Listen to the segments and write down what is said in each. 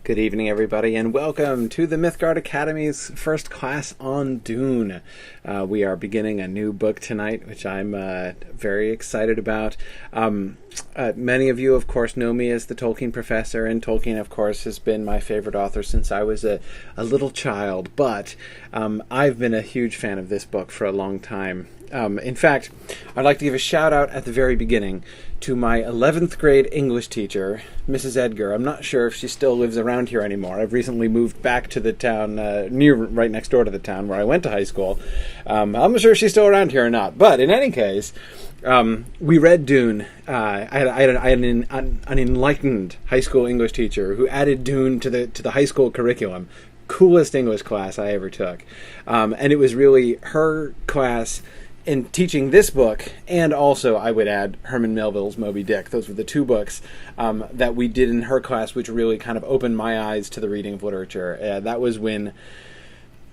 Good evening, everybody, and welcome to the Mythgard Academy's first class on Dune. We are beginning a new book tonight, which I'm very excited about. Many of you, of course, know me as the Tolkien professor, and Tolkien, of course, has been my favorite author since I was a little child, but I've been a huge fan of this book for a long time. In fact, I'd like to give a shout out at the very beginning to my 11th grade English teacher, Mrs. Edgar. I'm not sure if she still lives around here anymore. I've recently moved back to the town, right next door to the town where I went to high school. I'm not sure if she's still around here or not. But in any case, we read Dune. I had an enlightened high school English teacher who added Dune to the high school curriculum. Coolest English class I ever took. And it was really her class in teaching this book, and also I would add Herman Melville's Moby Dick. Those were the two books that we did in her class, which really kind of opened my eyes to the reading of literature. That was when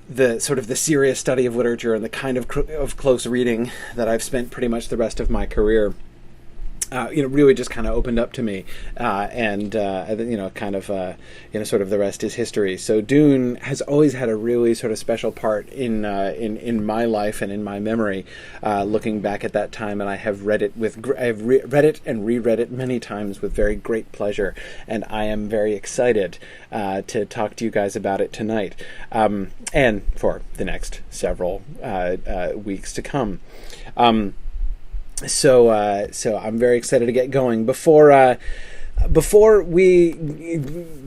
the sort of the serious study of literature and the kind of close reading that I've spent pretty much the rest of my career really just kind of opened up to me, and sort of the rest is history. So Dune has always had a really sort of special part in my life and in my memory. Looking back at that time, and I have read it read it and reread it many times with very great pleasure, and I am very excited to talk to you guys about it tonight, and for the next several weeks to come. So I'm very excited to get going. Before we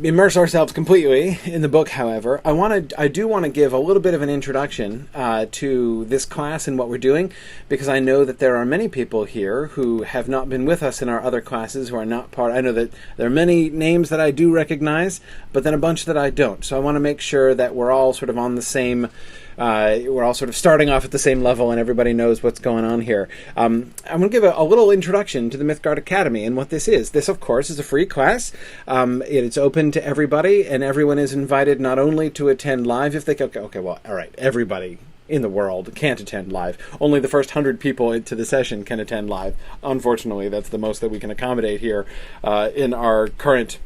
immerse ourselves completely in the book, however, I do want to give a little bit of an introduction to this class and what we're doing, because I know that there are many people here who have not been with us in our other classes, who are not part. I know that there are many names that I do recognize, but then a bunch that I don't. So I want to make sure that we're all sort of on the same. We're all sort of starting off at the same level, and everybody knows what's going on here. I'm going to give a little introduction to the Mythgard Academy and what this is. This, of course, is a free class. It's open to everybody, and everyone is invited not only to attend live if they can. Okay, well, all right, everybody in the world can't attend live. Only the first 100 people into the session can attend live. Unfortunately, that's the most that we can accommodate here in our current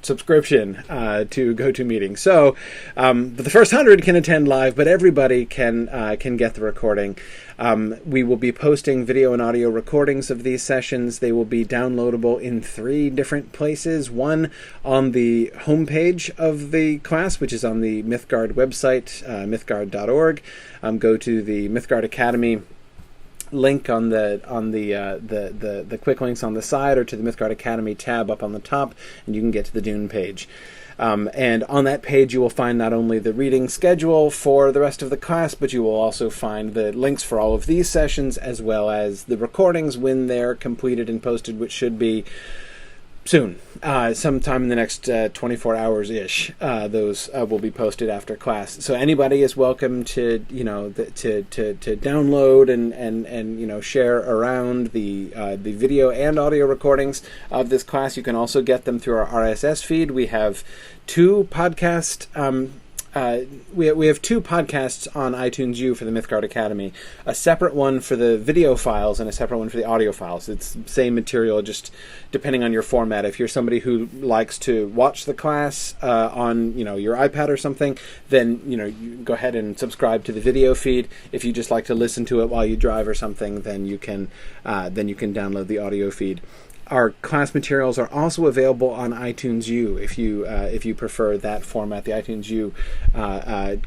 subscription to GoToMeeting. So the first 100 can attend live, but everybody can get the recording. We will be posting video and audio recordings of these sessions. They will be downloadable in 3 different places. One on the homepage of the class, which is on the Mythgard website, mythgard.org. Go to the Mythgard Academy link on the quick links on the side, or to the Mythgard Academy tab up on the top, and you can get to the Dune page. And on that page you will find not only the reading schedule for the rest of the class, but you will also find the links for all of these sessions, as well as the recordings when they're completed and posted, which should be soon, sometime in the next 24 hours-ish. Those will be posted after class. So anybody is welcome to to download and share around the video and audio recordings of this class. You can also get them through our RSS feed. We have 2 podcast. We have 2 podcasts on iTunes U for the Mythgard Academy, a separate one for the video files and a separate one for the audio files. It's the same material, just depending on your format. If you're somebody who likes to watch the class on your iPad or something, then you go ahead and subscribe to the video feed. If you just like to listen to it while you drive or something, then you can download the audio feed. Our class materials are also available on iTunes U if you prefer that format. The iTunes U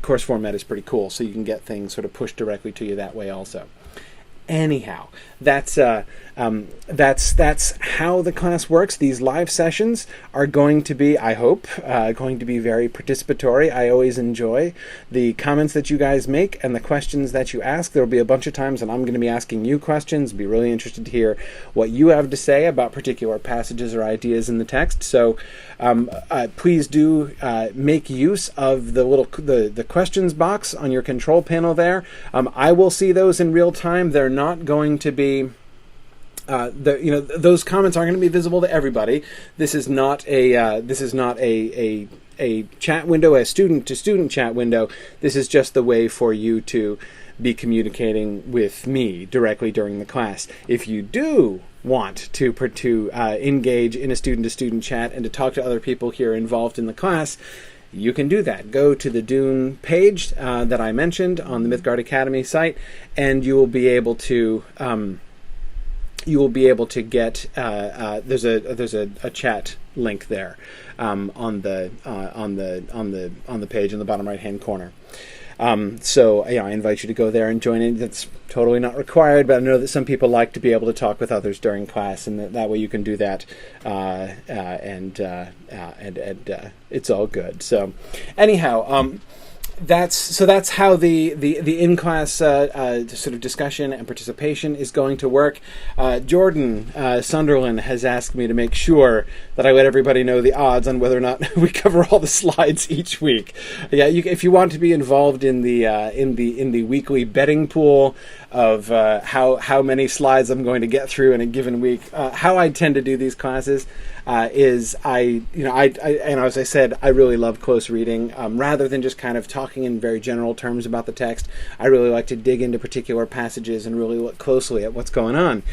course format is pretty cool, so you can get things sort of pushed directly to you that way also. Anyhow, that's how the class works. These live sessions are going to be, I hope, going to be very participatory. I always enjoy the comments that you guys make and the questions that you ask. There will be a bunch of times that I'm going to be asking you questions. Be really interested to hear what you have to say about particular passages or ideas in the text. So please do make use of the questions box on your control panel there. I will see those in real time. They're not going to be those comments aren't going to be visible to everybody. This is not a chat window, a student to student chat window. This is just the way for you to be communicating with me directly during the class. If you do want to engage in a student-to-student chat and to talk to other people here involved in the class, you can do that. Go to the Dune page that I mentioned on the Mythgard Academy site, and you will be able to get there's a chat link there on the page in the bottom right hand corner. So I invite you to go there and join in. That's totally not required, but I know that some people like to be able to talk with others during class, and that way you can do that, and it's all good. So, anyhow, that's how the in-class sort of discussion and participation is going to work. Jordan Sunderland has asked me to make sure that I let everybody know the odds on whether or not we cover all the slides each week. Yeah, if you want to be involved in the weekly betting pool of how many slides I'm going to get through in a given week, how I tend to do these classes is as I said, I really love close reading. Rather than just kind of talking in very general terms about the text, I really like to dig into particular passages and really look closely at what's going on.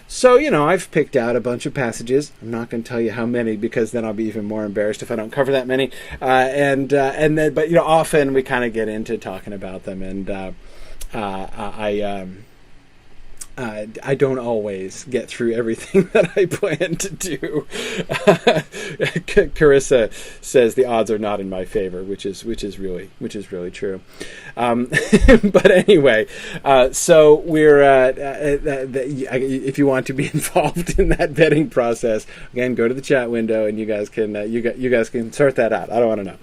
So, I've picked out a bunch of passages. I'm not going to tell you how many, because then I'll be even more embarrassed if I don't cover that many. But often we kind of get into talking about them, and I don't always get through everything that I plan to do. Carissa says the odds are not in my favor, which is really true. But anyway, so we're if you want to be involved in that betting process, again, go to the chat window and you guys can sort that out. I don't want to know.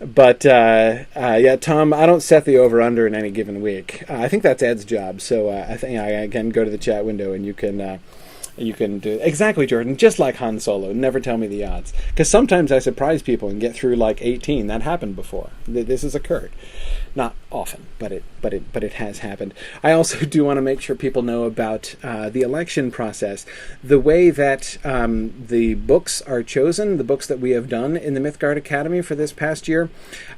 But Tom, I don't set the over/under in any given week. I think that's Ed's job. So I think again, go to the chat window and you can do exactly, Jordan. Just like Han Solo, never tell me the odds, because sometimes I surprise people and get through like 18. That happened before. This has occurred, not often, but it has happened. I also do want to make sure people know about the election process. The way that the books are chosen, the books that we have done in the Mythgard Academy for this past year,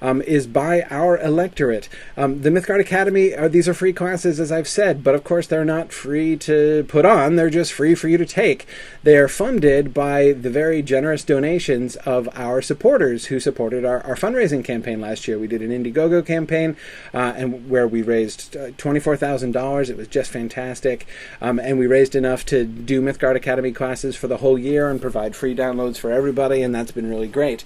is by our electorate. The Mythgard Academy, these are free classes, as I've said, but of course they're not free to put on. They're just free for you to take. They are funded by the very generous donations of our supporters who supported our fundraising campaign last year. We did an Indiegogo campaign, and where we raised $24,000. It was just fantastic. And we raised enough to do Mythgard Academy classes for the whole year and provide free downloads for everybody, and that's been really great.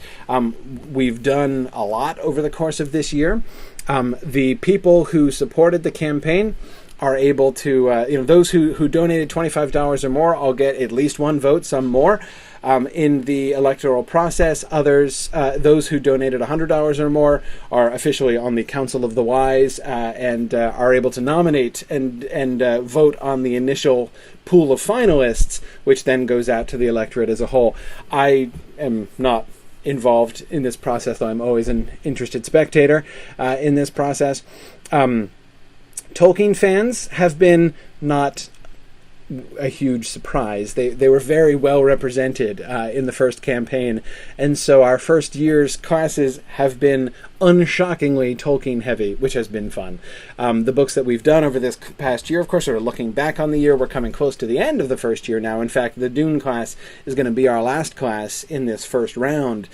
We've done a lot over the course of this year. The people who supported the campaign are able to, those who donated $25 or more, I'll get at least one vote, some more. In the electoral process, others, those who donated $100 or more, are officially on the Council of the Wise and are able to nominate and vote on the initial pool of finalists, which then goes out to the electorate as a whole. I am not involved in this process, though I'm always an interested spectator in this process. Tolkien fans have been not a huge surprise. They were very well represented in the first campaign, and so our first year's classes have been unshockingly Tolkien heavy, which has been fun. The books that we've done over this past year, of course, are looking back on the year. We're coming close to the end of the first year now. In fact, the Dune class is going to be our last class in this first round.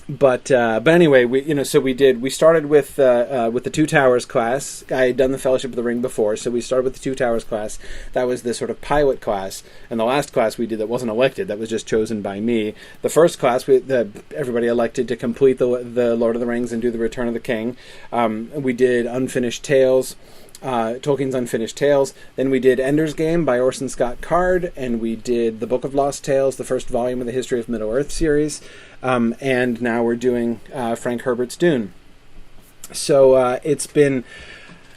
But anyway, we started with the Two Towers class. I had done the Fellowship of the Ring before, so we started with the Two Towers class. That was the sort of pilot class, and the last class we did that wasn't elected. That was just chosen by me. The first class, everybody elected to complete the Lord of the Rings and do the Return of the King. We did Unfinished Tales. Tolkien's Unfinished Tales. Then we did Ender's Game by Orson Scott Card, and we did the Book of Lost Tales, the first volume of the History of Middle-earth series, and now we're doing Frank Herbert's Dune. So it's been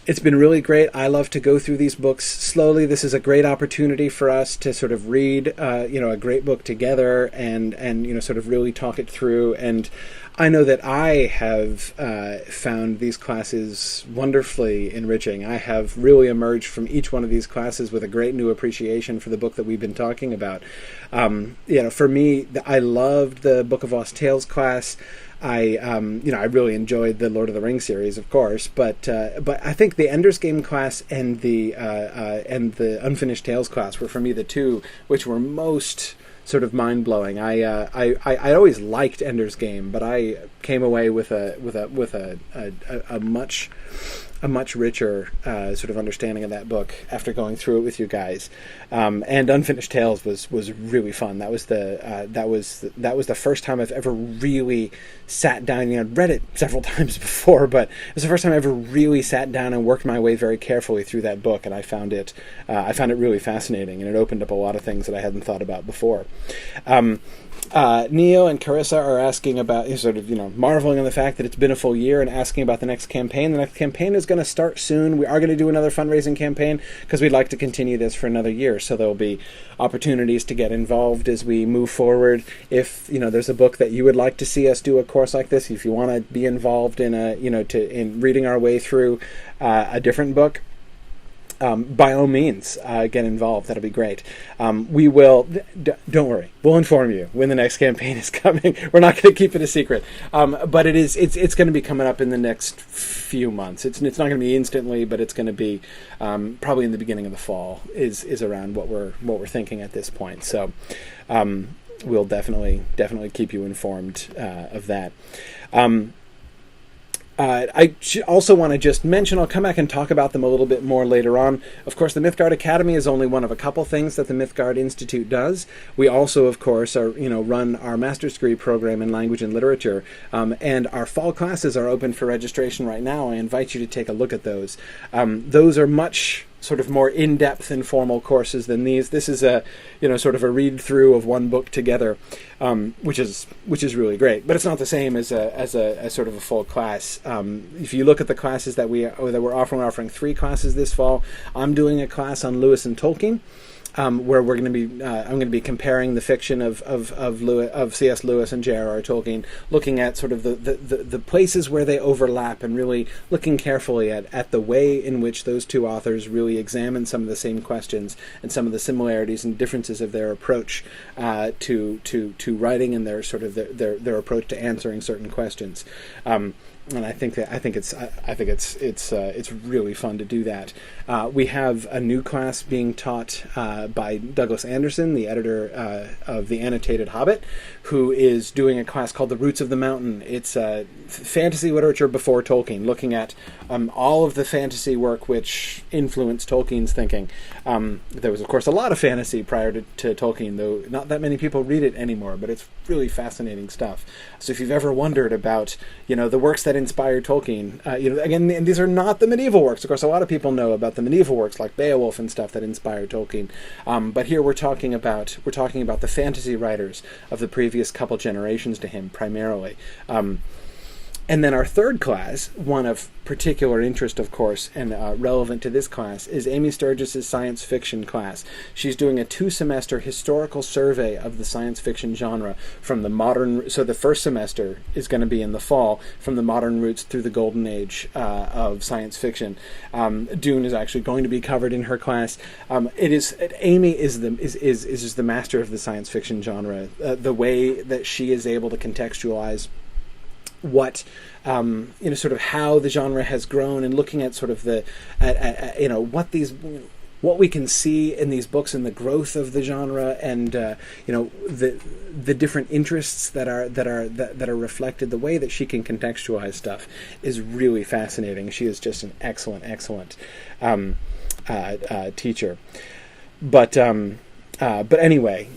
really great. I love to go through these books slowly. This is a great opportunity for us to sort of read, a great book together and sort of really talk it through. And I know that I have found these classes wonderfully enriching. I have really emerged from each one of these classes with a great new appreciation for the book that we've been talking about. For me, I loved the Book of Lost Tales class. I really enjoyed the Lord of the Rings series, of course, but I think the Ender's Game class and the Unfinished Tales class were for me the two which were most sort of mind blowing. I always liked Ender's Game, but I came away with a much richer sort of understanding of that book after going through it with you guys. And Unfinished Tales was really fun. That was the first time I've ever really sat down. I'd read it several times before, but it was the first time I ever really sat down and worked my way very carefully through that book, and I found it really fascinating, and it opened up a lot of things that I hadn't thought about before. Neo and Carissa are asking about, marveling on the fact that it's been a full year and asking about the next campaign. The next campaign is going to start soon. We are going to do another fundraising campaign because we'd like to continue this for another year. So there'll be opportunities to get involved as we move forward. If, there's a book that you would like to see us do a course like this, if you want to be involved in in reading our way through a different book, by all means, get involved. That'll be great. We will. Don't worry. We'll inform you when the next campaign is coming. We're not going to keep it a secret. But it's going to be coming up in the next few months. It's not going to be instantly, but it's going to be probably in the beginning of the fall. Is around what we're thinking at this point. So we'll definitely keep you informed of that. I also want to just mention, I'll come back and talk about them a little bit more later on. Of course, the Mythgard Academy is only one of a couple things that the Mythgard Institute does. We also, of course, run our master's degree program in language and literature, and our fall classes are open for registration right now. I invite you to take a look at those. Those are much sort of more in-depth informal courses than these. This is a sort of a read through of one book together, which is really great. But it's not the same as a sort of a full class. If you look at the classes that we're offering 3 classes this fall. I'm doing a class on Lewis and Tolkien, where we're going to be I'm going to be comparing the fiction of C.S. Lewis and J.R.R. Tolkien, looking at sort of the places where they overlap, and really looking carefully at the way in which those two authors really examine some of the same questions and some of the similarities and differences of their approach to writing and their sort of their approach to answering certain questions. And I think it's really fun to do that. We have a new class being taught by Douglas Anderson, the editor of the Annotated Hobbit, who is doing a class called The Roots of the Mountain. It's fantasy literature before Tolkien, looking at all of the fantasy work which influenced Tolkien's thinking. There was, of course, a lot of fantasy prior to Tolkien, though not that many people read it anymore, but it's really fascinating stuff. So if you've ever wondered about, the works that inspired Tolkien, again, and these are not the medieval works. Of course, a lot of people know about the medieval works like Beowulf and stuff that inspired Tolkien. But here we're talking about the fantasy writers of the previous couple generations to him, primarily. And then our third class, one of particular interest, of course, and relevant to this class, is Amy Sturgis's science fiction class. She's doing a 2-semester historical survey of the science fiction genre from the modern. So the first semester is going to be in the fall, from the modern roots through the golden age of science fiction. Dune is actually going to be covered in her class. Amy is the master of the science fiction genre. The way that she is able to contextualize what sort of how the genre has grown, and looking at sort of what we can see in these books and the growth of the genre, and the different interests that are reflected. The way that she can contextualize stuff is really fascinating. She is just an excellent teacher. But anyway.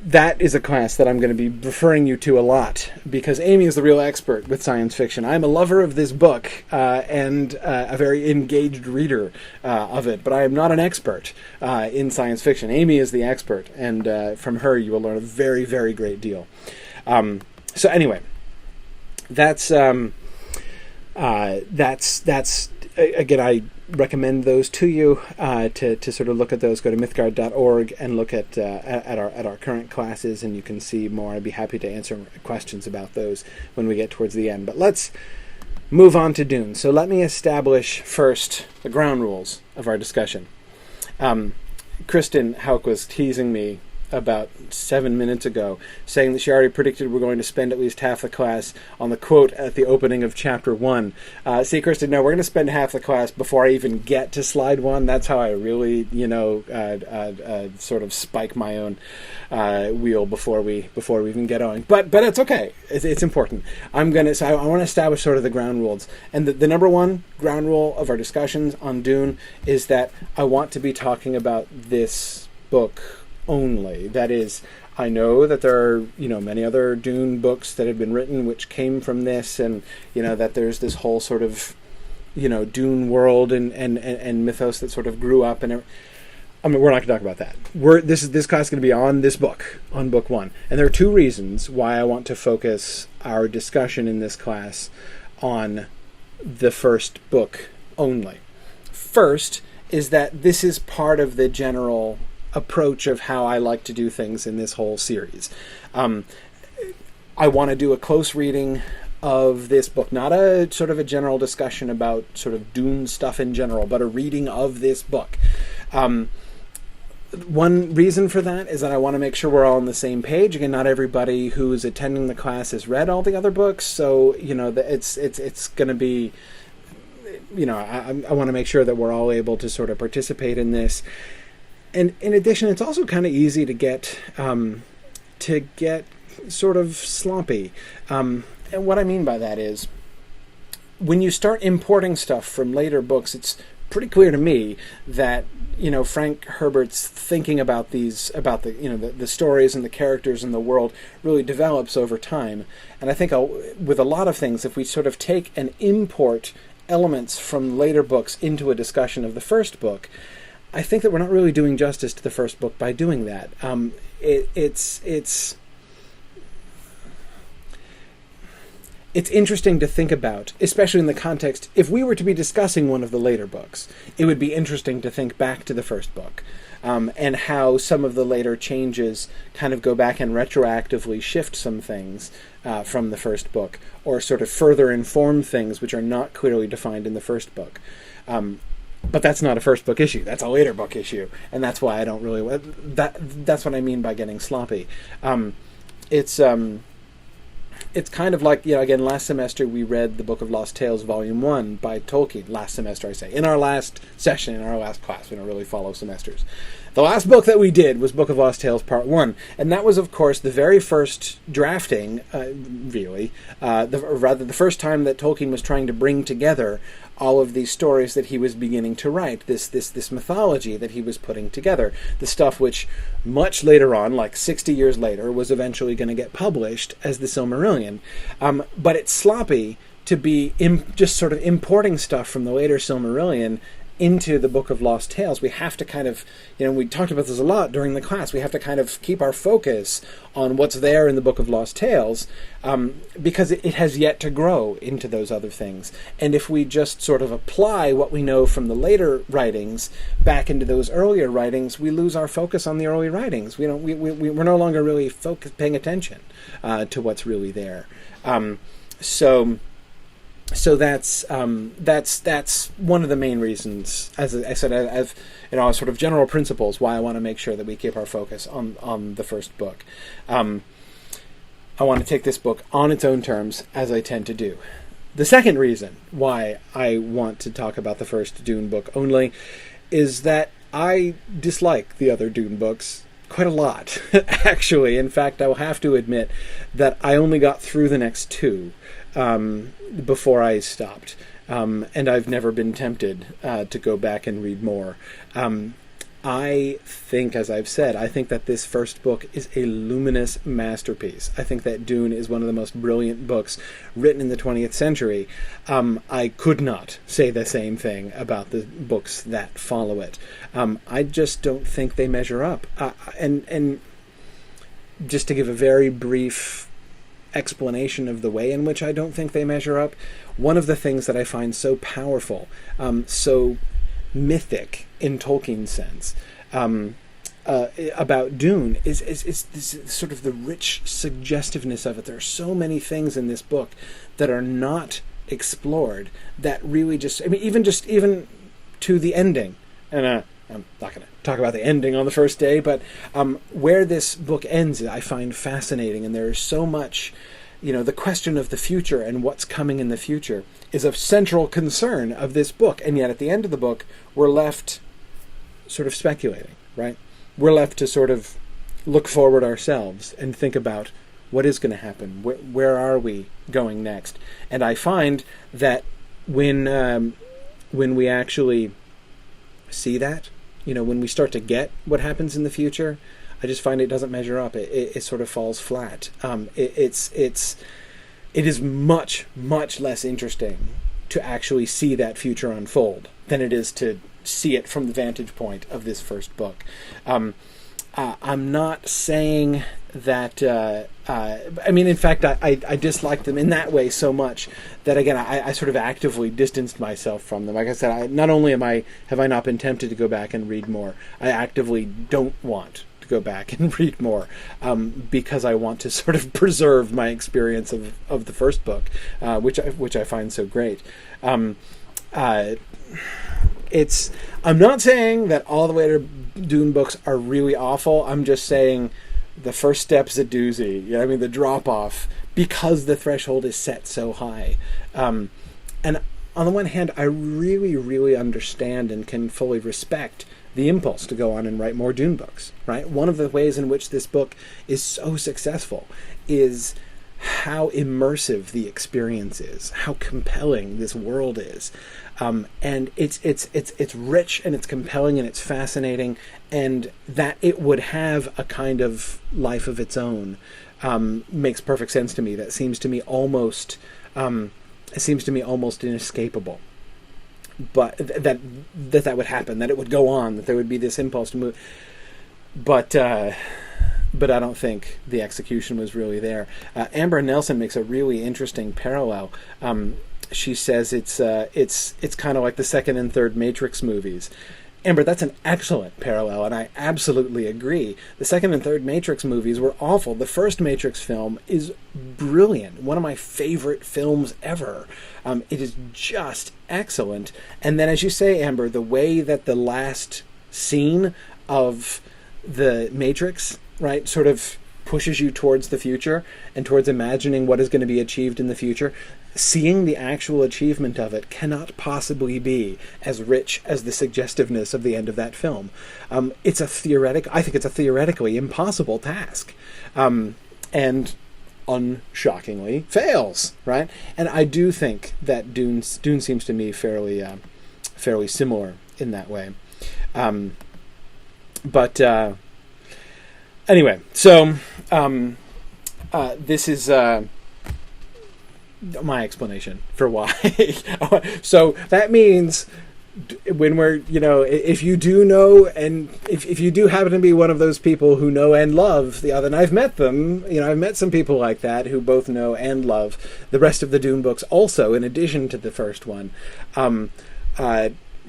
That is a class that I'm going to be referring you to a lot, because Amy is the real expert with science fiction. I'm a lover of this book and a very engaged reader of it, but I am not an expert in science fiction. Amy is the expert, and from her you will learn a very, very great deal. So anyway, that's again, I recommend those to you to sort of look at those. Go to mythgard.org and look at our current classes, and you can see more. I'd be happy to answer questions about those when we get towards the end. But let's move on to Dune. So let me establish first the ground rules of our discussion. Kristen Hauk was teasing me about 7 minutes ago, saying that she already predicted we're going to spend at least half the class on the quote at the opening of chapter 1. See, Kirsten, no, we're going to spend half the class before I even get to slide 1. That's how I really, sort of spike my own wheel before we even get on. But it's okay. It's important. I want to establish sort of the ground rules. And the number one ground rule of our discussions on Dune is that I want to be talking about this book only. That is, I know that there are, many other Dune books that have been written which came from this, and, that there's this whole sort of, Dune world and mythos that sort of grew up. And we're not going to talk about that. This class is going to be on this book, on book 1. And there are 2 reasons why I want to focus our discussion in this class on the first book only. First is that this is part of the general approach of how I like to do things in this whole series. I want to do a close reading of this book, not a sort of a general discussion about sort of Dune stuff in general, but a reading of this book. One reason for that is that I want to make sure we're all on the same page. Again, not everybody who's attending the class has read all the other books, so it's going to be, I want to make sure that we're all able to sort of participate in this. And in addition, it's also kind of easy to get sort of sloppy. And what I mean by that is, when you start importing stuff from later books, it's pretty clear to me that Frank Herbert's thinking about the stories and the characters and the world really develops over time. And I think with a lot of things, if we sort of take and import elements from later books into a discussion of the first book, I think that we're not really doing justice to the first book by doing that. It's interesting to think about, especially in the context, if we were to be discussing one of the later books, it would be interesting to think back to the first book, and how some of the later changes kind of go back and retroactively shift some things from the first book, or sort of further inform things which are not clearly defined in the first book. But that's not a first book issue. That's a later book issue, and that's why I don't really. That's what I mean by getting sloppy. It's kind of like, again, last semester we read the Book of Lost Tales, Volume 1 by Tolkien. Last semester, I say. In our last session, in our last class. We don't really follow semesters. The last book that we did was Book of Lost Tales Part 1. And that was, of course, the very first drafting, the first time that Tolkien was trying to bring together all of these stories that he was beginning to write, this mythology that he was putting together, the stuff which much later on, like 60 years later, was eventually going to get published as the Silmarillion. But it's sloppy to be just sort of importing stuff from the later Silmarillion into the Book of Lost Tales. We have to kind of, we talked about this a lot during the class, we have to kind of keep our focus on what's there in the Book of Lost Tales, because it has yet to grow into those other things. And if we just sort of apply what we know from the later writings back into those earlier writings, we lose our focus on the early writings. We're no longer really paying attention to what's really there. So that's one of the main reasons, as I said, as sort of general principles, why I want to make sure that we keep our focus on the first book. I want to take this book on its own terms, as I tend to do. The second reason why I want to talk about the first Dune book only is that I dislike the other Dune books quite a lot, actually. In fact, I will have to admit that I only got through the next 2 before I stopped, and I've never been tempted to go back and read more. I think, as I've said, I think that this first book is a luminous masterpiece. I think that Dune is one of the most brilliant books written in the 20th century. I could not say the same thing about the books that follow it. I just don't think they measure up. And just to give a very brief explanation of the way in which I don't think they measure up, one of the things that I find so powerful, so mythic in Tolkien's sense, about Dune is this sort of the rich suggestiveness of it. There are so many things in this book that are not explored that really just, even to the ending. And I'm not going to talk about the ending on the first day, but where this book ends, I find fascinating, and there's so much. The question of the future and what's coming in the future is a central concern of this book, and yet at the end of the book, we're left sort of speculating, right? We're left to sort of look forward ourselves and think about what is going to happen, where are we going next? And I find that when we actually see that, when we start to get what happens in the future, I just find it doesn't measure up. It sort of falls flat. It is much, much less interesting to actually see that future unfold than it is to see it from the vantage point of this first book. I'm not saying that... in fact, I disliked them in that way so much that, again, I sort of actively distanced myself from them. Like I said, not only have I not been tempted to go back and read more, I actively don't want to go back and read more because I want to sort of preserve my experience of the first book, which I find so great. I'm not saying that all the later Dune books are really awful. I'm just saying the first step's a doozy. The drop off, because the threshold is set so high. And on the one hand, I really, really understand and can fully respect the impulse to go on and write more Dune books, right? One of the ways in which this book is so successful is how immersive the experience is, how compelling this world is. And it's rich and it's compelling and it's fascinating, and that it would have a kind of life of its own makes perfect sense to me. That seems to me almost inescapable. But that would happen, that it would go on, that there would be this impulse to move. But I don't think the execution was really there. Amber Nelson makes a really interesting parallel. She says it's kind of like the second and third Matrix movies. Amber, that's an excellent parallel, and I absolutely agree. The second and third Matrix movies were awful. The first Matrix film is brilliant, one of my favorite films ever. It is just excellent. And then, as you say, Amber, the way that the last scene of the Matrix, right, sort of pushes you towards the future and towards imagining what is going to be achieved in the future, seeing the actual achievement of it cannot possibly be as rich as the suggestiveness of the end of that film. I think it's a theoretically impossible task, and unshockingly fails, right? And I do think that Dune seems to me fairly similar in that way. Anyway, so this is my explanation for why. So that means when we're, if you do know, and if you do happen to be one of those people who know and love the other, and I've met them, I've met some people like that who both know and love the rest of the Dune books also, in addition to the first one.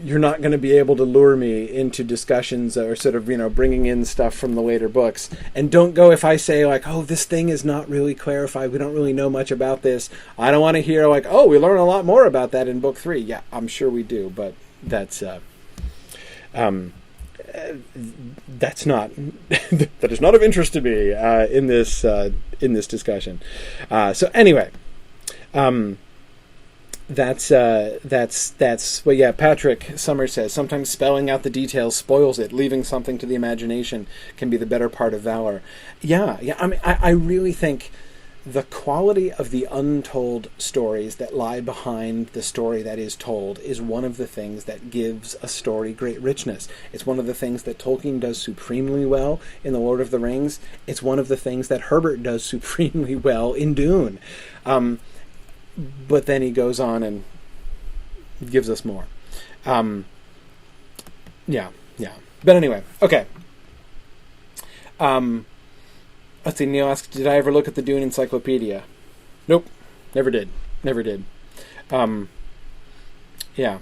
You're not going to be able to lure me into discussions or sort of, bringing in stuff from the later books. And don't go if I say, like, oh, this thing is not really clarified, we don't really know much about this. I don't want to hear, like, oh, we learn a lot more about that in book 3. Yeah, I'm sure we do, but that's not that is not of interest to me in this discussion. So anyway, That's well, yeah, Patrick Summers says, sometimes spelling out the details spoils it. Leaving something to the imagination can be the better part of valor. Yeah. I really think the quality of the untold stories that lie behind the story that is told is one of the things that gives a story great richness. It's one of the things that Tolkien does supremely well in The Lord of the Rings. It's one of the things that Herbert does supremely well in Dune. But then he goes on and gives us more. Yeah. But anyway, okay. Let's see, Neil asks, did I ever look at the Dune Encyclopedia? Nope, never did. Yeah.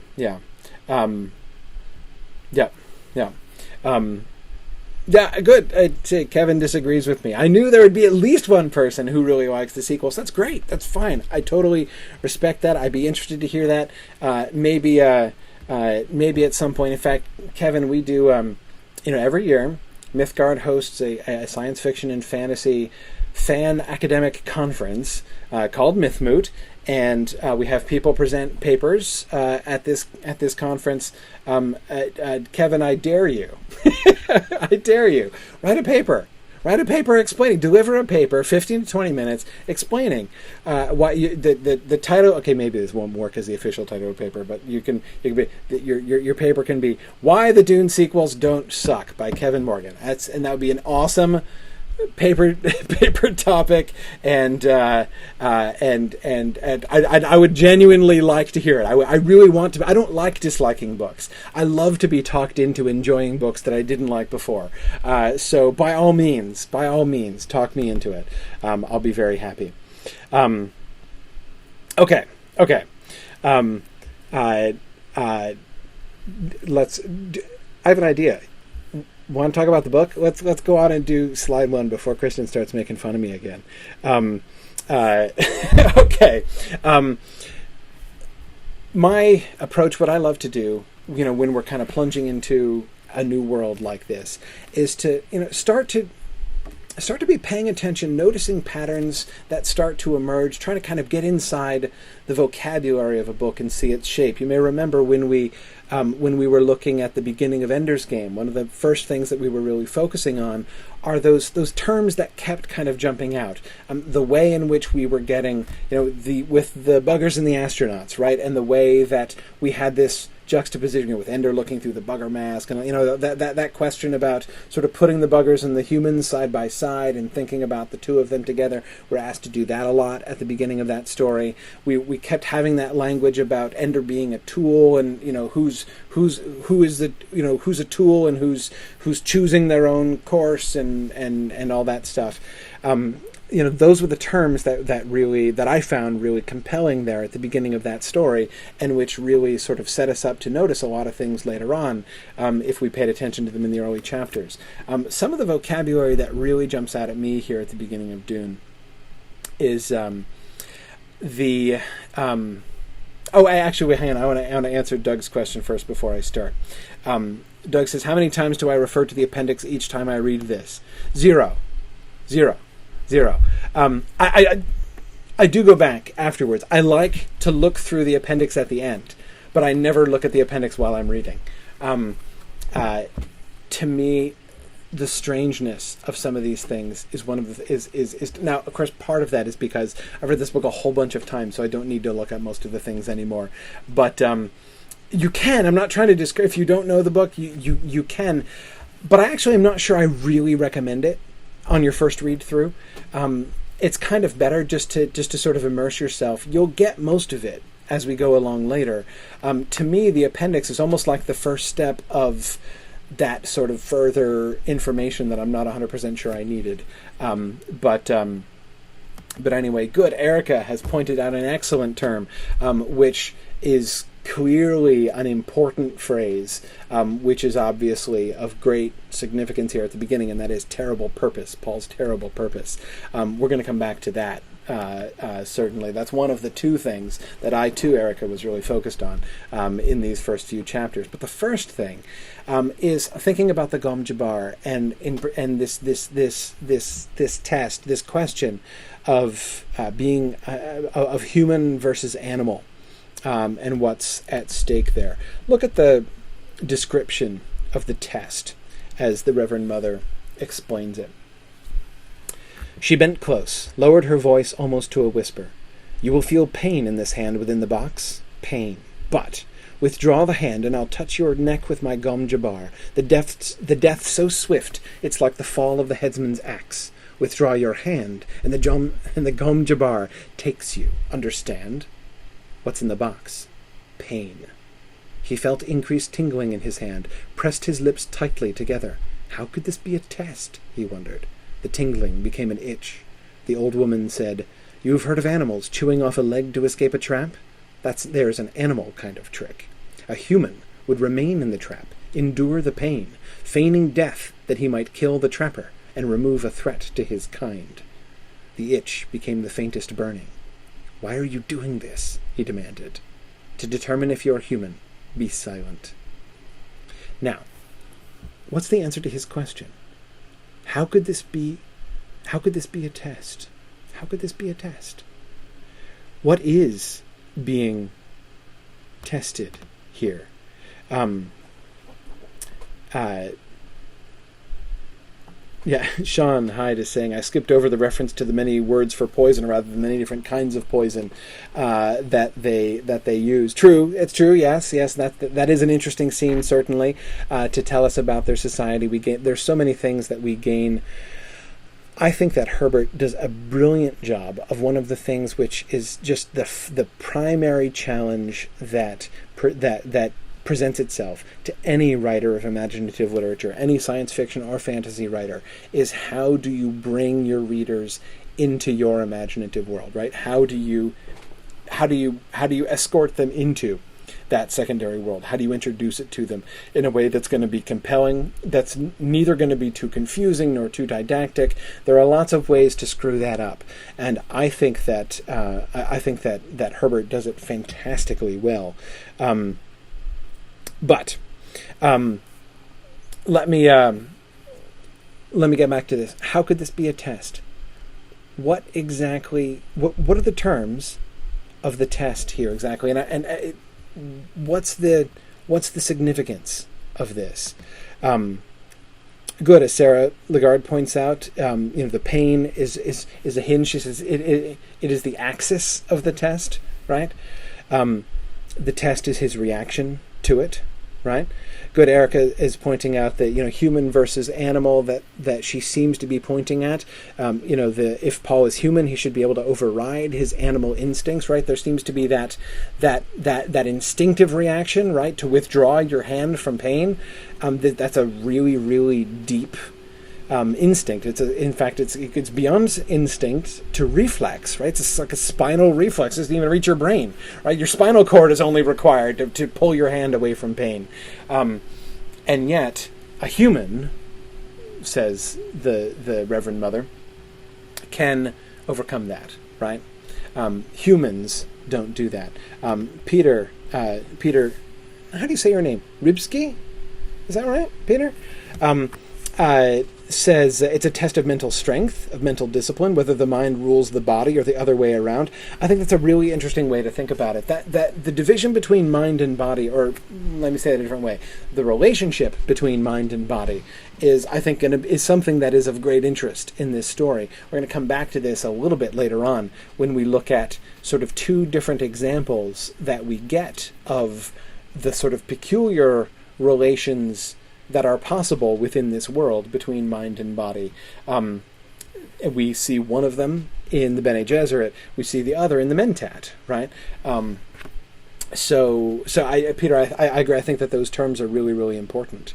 Yeah, good. I'd say Kevin disagrees with me. I knew there would be at least one person who really likes the sequels. That's great. That's fine. I totally respect that. I'd be interested to hear that. Maybe maybe at some point. In fact, Kevin, we do, every year, Mythgard hosts a science fiction and fantasy fan academic conference called Mythmoot, and we have people present papers at this conference. Kevin, I dare you, I dare you, write a paper. Write a paper explaining. Deliver a paper, 15 to 20 minutes, explaining why the title. Okay, maybe this won't work as the official title of the paper, but you can be your paper can be "Why the Dune Sequels Don't Suck" by Kevin Morgan. And that would be an awesome paper topic, and I would genuinely like to hear it. I really want to. I don't like disliking books. I love to be talked into enjoying books that I didn't like before. So by all means, talk me into it. I'll be very happy. Okay. Let's. I have an idea. Want to talk about the book? Let's go on and do slide 1 before Kristen starts making fun of me again. Okay. My approach, what I love to do, when we're kind of plunging into a new world like this, is to start to be paying attention, noticing patterns that start to emerge, trying to kind of get inside the vocabulary of a book and see its shape. You may remember when we were looking at the beginning of Ender's Game, one of the first things that we were really focusing on are those terms that kept kind of jumping out. The way in which we were getting, with the buggers and the astronauts, right? And the way that we had this juxtaposition with Ender looking through the bugger mask, and that question about sort of putting the buggers and the humans side by side and thinking about the two of them together. We're asked to do that a lot at the beginning of that story. We kept having that language about Ender being a tool, and who's a tool and who's choosing their own course and all that stuff. Those were the terms that I found really compelling there at the beginning of that story, and which really sort of set us up to notice a lot of things later on if we paid attention to them in the early chapters. Some of the vocabulary that really jumps out at me here at the beginning of Dune is hang on. I want to answer Doug's question first before I start. Doug says, "How many times do I refer to the appendix each time I read this?" Zero. I do go back afterwards. I like to look through the appendix at the end, but I never look at the appendix while I'm reading. To me, the strangeness of some of these things is one of the is now, of course, part of that is because I've read this book a whole bunch of times, so I don't need to look at most of the things anymore. But you can. I'm not trying to discourage. If you don't know the book, you can. But I actually am not sure I really recommend it on your first read through. It's kind of better just to sort of immerse yourself. You'll get most of it as we go along later. To me, the appendix is almost like the first step of that sort of further information that I'm not 100% sure I needed. But anyway, good. Erica has pointed out an excellent term, which is clearly an important phrase, which is obviously of great significance here at the beginning, and that is terrible purpose, Paul's terrible purpose. We're going to come back to that, certainly. That's one of the two things that I, too, Erica, was really focused on in these first few chapters. But the first thing is thinking about the Gom Jabbar and this test, this question of being of human versus animal. And what's at stake there. Look at the description of the test as the Reverend Mother explains it. She bent close, lowered her voice almost to a whisper. "You will feel pain in this hand within the box. Pain. But withdraw the hand, and I'll touch your neck with my Gom Jabbar. The death so swift, it's like the fall of the headsman's axe. Withdraw your hand, and the Gom Jabbar takes you. Understand? What's in the box? Pain." He felt increased tingling in his hand, pressed his lips tightly together. How could this be a test? He wondered. The tingling became an itch. The old woman said, "You've heard of animals chewing off a leg to escape a trap? There's an animal kind of trick. A human would remain in the trap, endure the pain, feigning death that he might kill the trapper and remove a threat to his kind." The itch became the faintest burning. "Why are you doing this?" he demanded. "To determine if you're human. be silent. Now, what's the answer to his question? How could this be a test? How could this be a test? What is being tested here? Sean Hyde is saying, I skipped over the reference to the many words for poison rather than many different kinds of poison that they use. True, it's true. Yes, that is an interesting scene, certainly, to tell us about their society. There's so many things that we gain. I think that Herbert does a brilliant job of one of the things which is just the primary challenge that presents itself to any writer of imaginative literature, any science fiction or fantasy writer, is how do you bring your readers into your imaginative world, right? How do you escort them into that secondary world? How do you introduce it to them in a way that's going to be compelling, that's neither going to be too confusing nor too didactic? There are lots of ways to screw that up, and I think that Herbert does it fantastically well. But let me get back to this. How could this be a test? What are the terms of the test here exactly? What's the significance of this? Good, as Sarah Lagarde points out, the pain is a hinge. She says it is the axis of the test, right? The test is his reaction to it, right? Good, Erica is pointing out that, human versus animal that she seems to be pointing at. If Paul is human, he should be able to override his animal instincts, right? There seems to be that instinctive reaction, right, to withdraw your hand from pain. That's a really, really deep instinct. It's beyond instinct to reflex, right? It's like a spinal reflex. It doesn't even reach your brain, right? Your spinal cord is only required to pull your hand away from pain. And yet, a human, says the Reverend Mother, can overcome that, right? Humans don't do that. Peter, how do you say your name? Rybski? Is that right, Peter? Says it's a test of mental strength, of mental discipline, whether the mind rules the body or the other way around. I think that's a really interesting way to think about it. That the division between mind and body, or let me say it a different way, the relationship between mind and body is, I think, is something that is of great interest in this story. We're going to come back to this a little bit later on when we look at sort of two different examples that we get of the sort of peculiar relations that are possible within this world between mind and body. We see one of them in the Bene Gesserit. We see the other in the Mentat, right? Peter, I agree. I think that those terms are really, really important.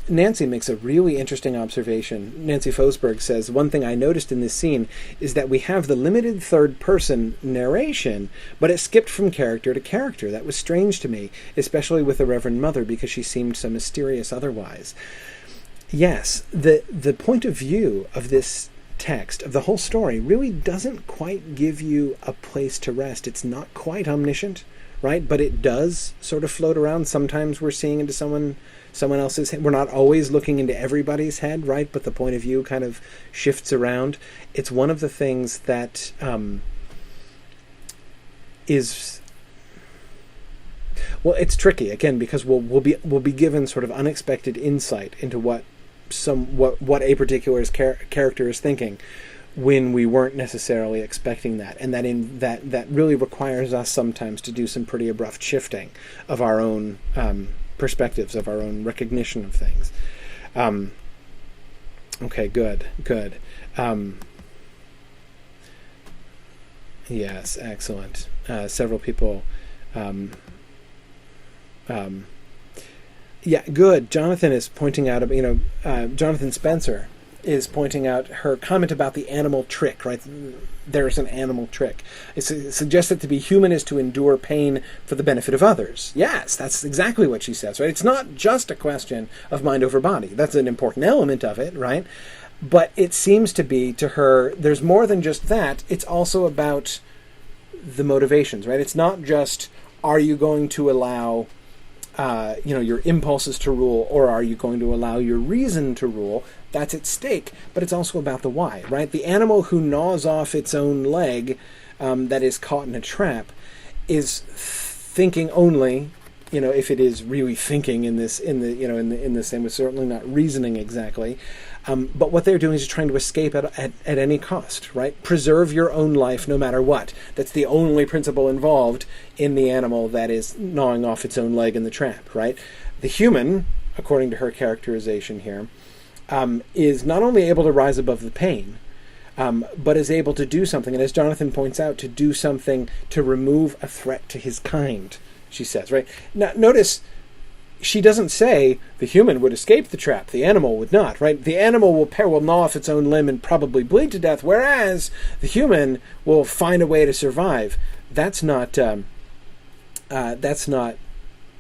Nancy makes a really interesting observation. Nancy Fosberg says, one thing I noticed in this scene is that we have the limited third-person narration, but it skipped from character to character. That was strange to me, especially with the Reverend Mother, because she seemed so mysterious otherwise. Yes, the point of view of this text, of the whole story, really doesn't quite give you a place to rest. It's not quite omniscient, right? But it does sort of float around. Sometimes we're seeing into someone else's head. We're not always looking into everybody's head, right? But the point of view kind of shifts around. It's one of the things that is, well, it's tricky again, because we'll be given sort of unexpected insight into what a particular character is thinking when we weren't necessarily expecting that, and that really requires us sometimes to do some pretty abrupt shifting of our own perspectives, of our own recognition of things. Okay, good. Yes, excellent. Several people. Good. Jonathan is pointing out, Jonathan Spencer is pointing out her comment about the animal trick, right? There's an animal trick. It's suggested to be human is to endure pain for the benefit of others. Yes, that's exactly what she says, right? It's not just a question of mind over body. That's an important element of it, right? But it seems to be, to her, there's more than just that. It's also about the motivations, right? It's not just, are you going to allow your impulses to rule, or are you going to allow your reason to rule? That's at stake, but it's also about the why, right? The animal who gnaws off its own leg, that is caught in a trap, is thinking only, if it is really thinking in the same way, certainly not reasoning exactly. But what they're doing is trying to escape at any cost, right? Preserve your own life no matter what. That's the only principle involved in the animal that is gnawing off its own leg in the trap, right? The human, according to her characterization here, is not only able to rise above the pain, but is able to do something, and as Jonathan points out, to do something to remove a threat to his kind, she says, right? Now, notice she doesn't say the human would escape the trap, the animal would not, right? The animal will gnaw off its own limb and probably bleed to death, whereas the human will find a way to survive. That's not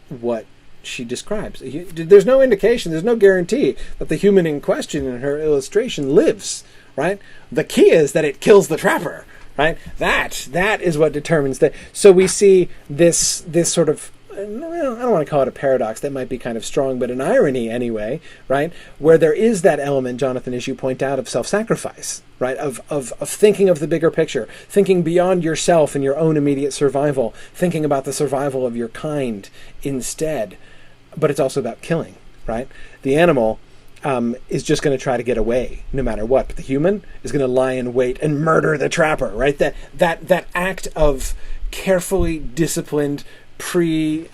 what she describes. There's no indication, there's no guarantee that the human in question in her illustration lives, right? The key is that it kills the trapper, right? That is what determines that. So we see this sort of, I don't want to call it a paradox, that might be kind of strong, but an irony anyway, right? Where there is that element, Jonathan, as you point out, of self-sacrifice, right? Of thinking of the bigger picture, thinking beyond yourself and your own immediate survival, thinking about the survival of your kind instead. But it's also about killing, right? The animal is just going to try to get away no matter what, but the human is going to lie in wait and murder the trapper, right? That act of carefully disciplined, pre-planned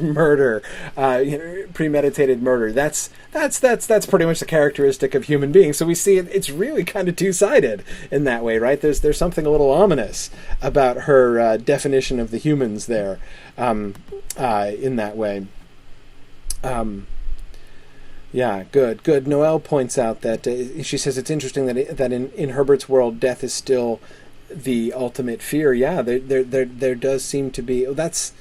murder, premeditated murder. That's pretty much the characteristic of human beings. So we see it's really kind of two-sided in that way, right? There's something a little ominous about her definition of the humans there, in that way. Yeah, good. Noelle points out that she says it's interesting that in Herbert's world, death is still the ultimate fear. Yeah, there does seem to be. That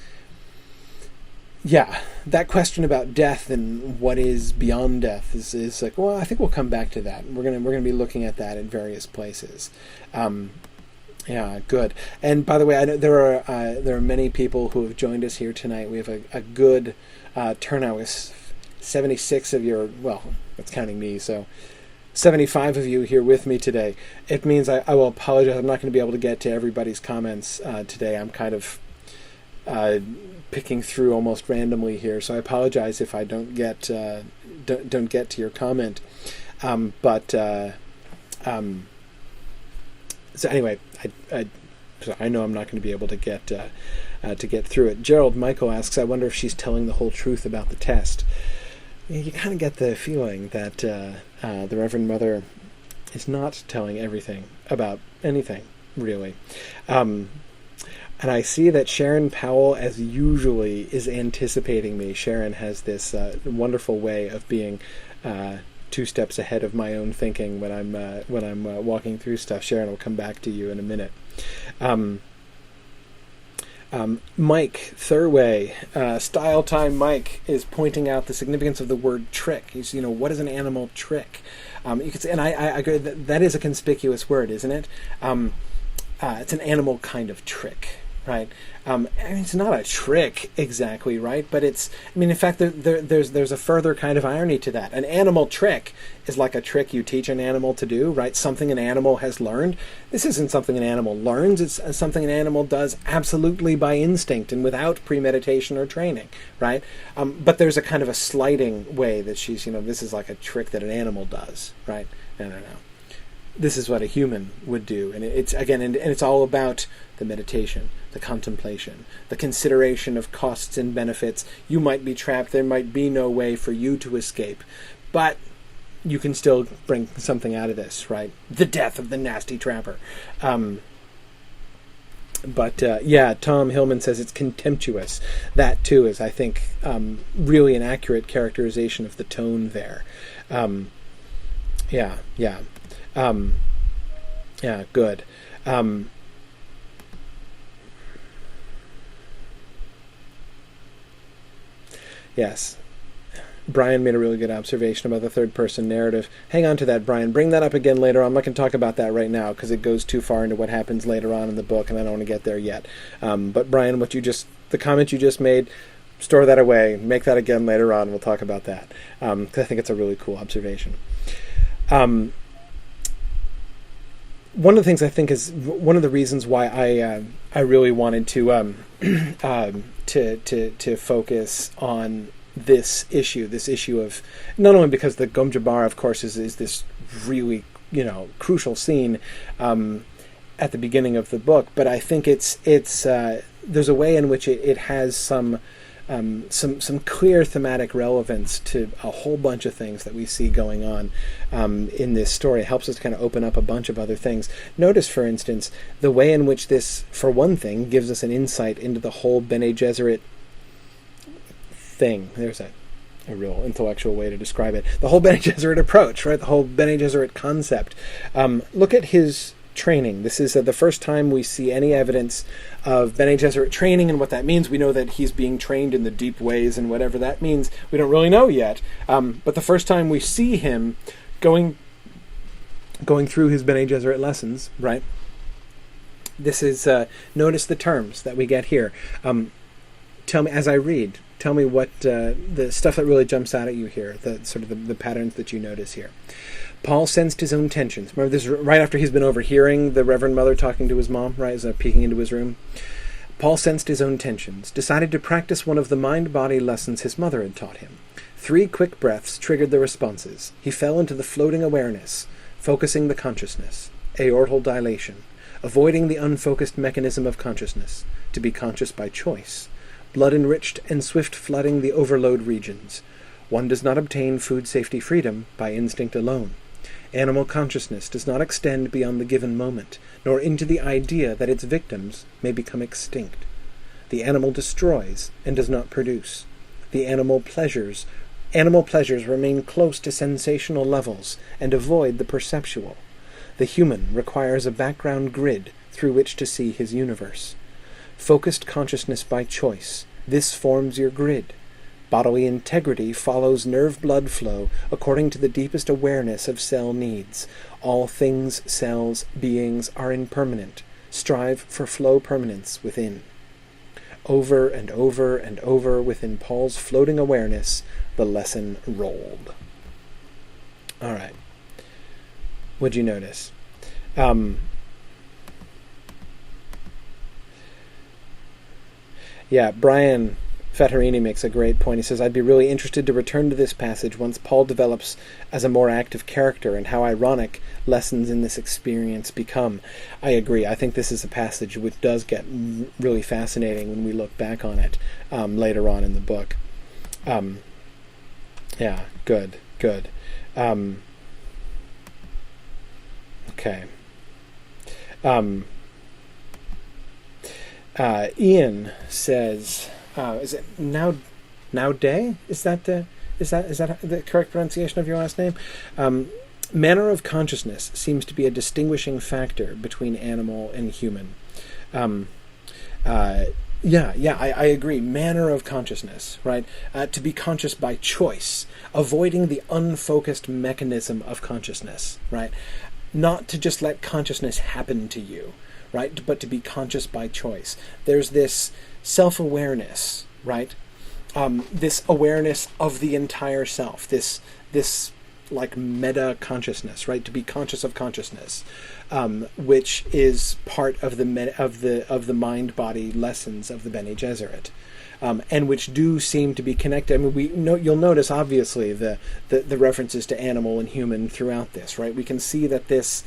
question about death and what is beyond death is like. Well, I think we'll come back to that. We're gonna be looking at that in various places. Yeah, good. And by the way, I know there are many people who have joined us here tonight. We have a good turnout with 76 of your, well, that's counting me, so 75 of you here with me today. It means I will apologize. I'm not going to be able to get to everybody's comments today. I'm kind of picking through almost randomly here, so I apologize if I don't get to your comment. So anyway, I know I'm not going to be able to get through it. Gerald Michael asks, I wonder if she's telling the whole truth about the test. You kind of get the feeling that the Reverend Mother is not telling everything about anything, really. And I see that Sharon Powell, as usually, is anticipating me. Sharon has this wonderful way of being 2 steps ahead of my own thinking when I'm walking through stuff. Sharon will come back to you in a minute. Mike Thurway, Style Time Mike, is pointing out the significance of the word trick. He's, what is an animal trick? You could say, and I agree that is a conspicuous word, isn't it? It's an animal kind of trick, right? It's not a trick exactly, right? But in fact, there's a further kind of irony to that. An animal trick is like a trick you teach an animal to do, right? Something an animal has learned. This isn't something an animal learns. It's something an animal does absolutely by instinct and without premeditation or training, right? But there's a kind of a slighting way that she's, this is like a trick that an animal does, right? No. This is what a human would do, and it's all about the meditation, the contemplation, the consideration of costs and benefits. You might be trapped. There might be no way for you to escape, but you can still bring something out of this, right? The death of the nasty trapper. Tom Hillman says it's contemptuous. That too is, I think, really an accurate characterization of the tone there. Good. Yes. Brian made a really good observation about the third-person narrative. Hang on to that, Brian. Bring that up again later on. I'm not going to talk about that right now because it goes too far into what happens later on in the book, and I don't want to get there yet. But Brian, the comment you just made, store that away. Make that again later on. We'll talk about that because I think it's a really cool observation. One of the things I think is one of the reasons why I really wanted to focus on this issue of, not only because the Gom Jabbar, of course, is this really crucial scene at the beginning of the book, but I think it's there's a way in which it has some clear thematic relevance to a whole bunch of things that we see going on in this story. It helps us to kind of open up a bunch of other things. Notice, for instance, the way in which this, for one thing, gives us an insight into the whole Bene Gesserit thing. There's a real intellectual way to describe it. The whole Bene Gesserit approach, right? The whole Bene Gesserit concept. Look at his training. This is the first time we see any evidence of Bene Gesserit training and what that means. We know that he's being trained in the deep ways, and whatever that means, we don't really know yet. But the first time we see him going through his Bene Gesserit lessons, right? This is notice the terms that we get here. Tell me as I read. Tell me what the stuff that really jumps out at you here. The sort of the patterns that you notice here. Paul sensed his own tensions. Remember, this is right after he's been overhearing the Reverend Mother talking to his mom, right, as peeking into his room. Paul sensed his own tensions, decided to practice one of the mind-body lessons his mother had taught him. 3 quick breaths triggered the responses. He fell into the floating awareness, focusing the consciousness, aortal dilation, avoiding the unfocused mechanism of consciousness, to be conscious by choice, blood-enriched and swift flooding the overload regions. One does not obtain food safety freedom by instinct alone. Animal consciousness does not extend beyond the given moment, nor into the idea that its victims may become extinct. The animal destroys and does not produce. The animal pleasures remain close to sensational levels and avoid the perceptual. The human requires a background grid through which to see his universe. Focused consciousness by choice. This forms your grid. Bodily integrity follows nerve blood flow according to the deepest awareness of cell needs. All things, cells, beings are impermanent. Strive for flow permanence within. Over and over and over within Paul's floating awareness, the lesson rolled. All right. What'd you notice? Brian Fetterini makes a great point. He says, I'd be really interested to return to this passage once Paul develops as a more active character, and how ironic lessons in this experience become. I agree. I think this is a passage which does get really fascinating when we look back on it later on in the book. Good. Okay. Ian says, is it now day? Is that the correct pronunciation of your last name? Manner of consciousness seems to be a distinguishing factor between animal and human. I agree. Manner of consciousness, right? To be conscious by choice, avoiding the unfocused mechanism of consciousness, right? Not to just let consciousness happen to you, right? But to be conscious by choice. There's this self-awareness, right? This awareness of the entire self, this like meta consciousness, right? To be conscious of consciousness, which is part of the mind-body lessons of the Bene Gesserit, and which do seem to be connected. I mean, you'll notice obviously the references to animal and human throughout this, right? We can see that this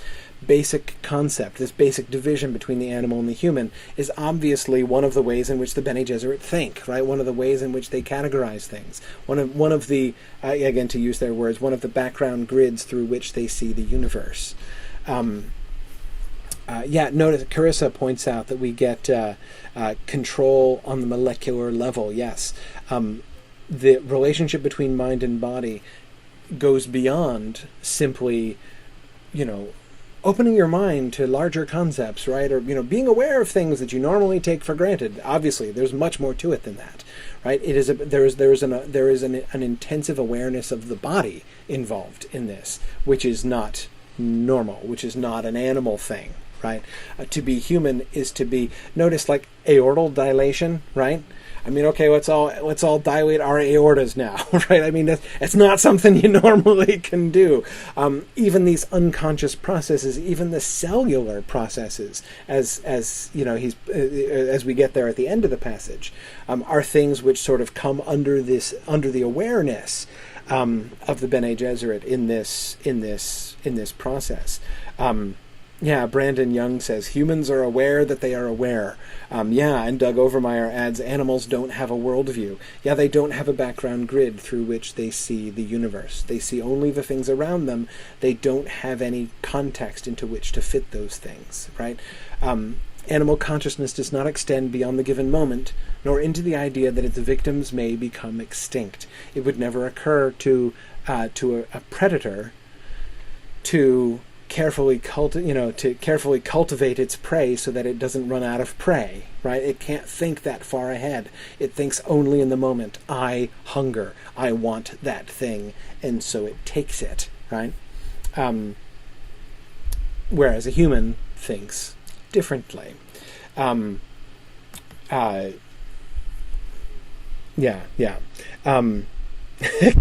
basic concept, this basic division between the animal and the human, is obviously one of the ways in which the Bene Gesserit think, right? One of the ways in which they categorize things. One of the again, to use their words, one of the background grids through which they see the universe. Notice Carissa points out that we get control on the molecular level. Yes, the relationship between mind and body goes beyond simply, opening your mind to larger concepts, right? Or, being aware of things that you normally take for granted. Obviously, there's much more to it than that, right? There is an intensive awareness of the body involved in this, which is not normal, which is not an animal thing, right? To be human is to be, notice like aortal dilation, right? I mean, okay, let's all dilate our aortas now, right? I mean, that's not something you normally can do. Even these unconscious processes, even the cellular processes, as we get there at the end of the passage, are things which sort of come under the awareness of the Bene Gesserit in this process. Brandon Young says, humans are aware that they are aware. And Doug Overmeyer adds, animals don't have a worldview. Yeah, they don't have a background grid through which they see the universe. They see only the things around them. They don't have any context into which to fit those things, right? Animal consciousness does not extend beyond the given moment, nor into the idea that its victims may become extinct. It would never occur to a predator to carefully cultivate its prey so that it doesn't run out of prey, right? It can't think that far ahead. It thinks only in the moment. I hunger. I want that thing, and so it takes it, right? Whereas a human thinks differently.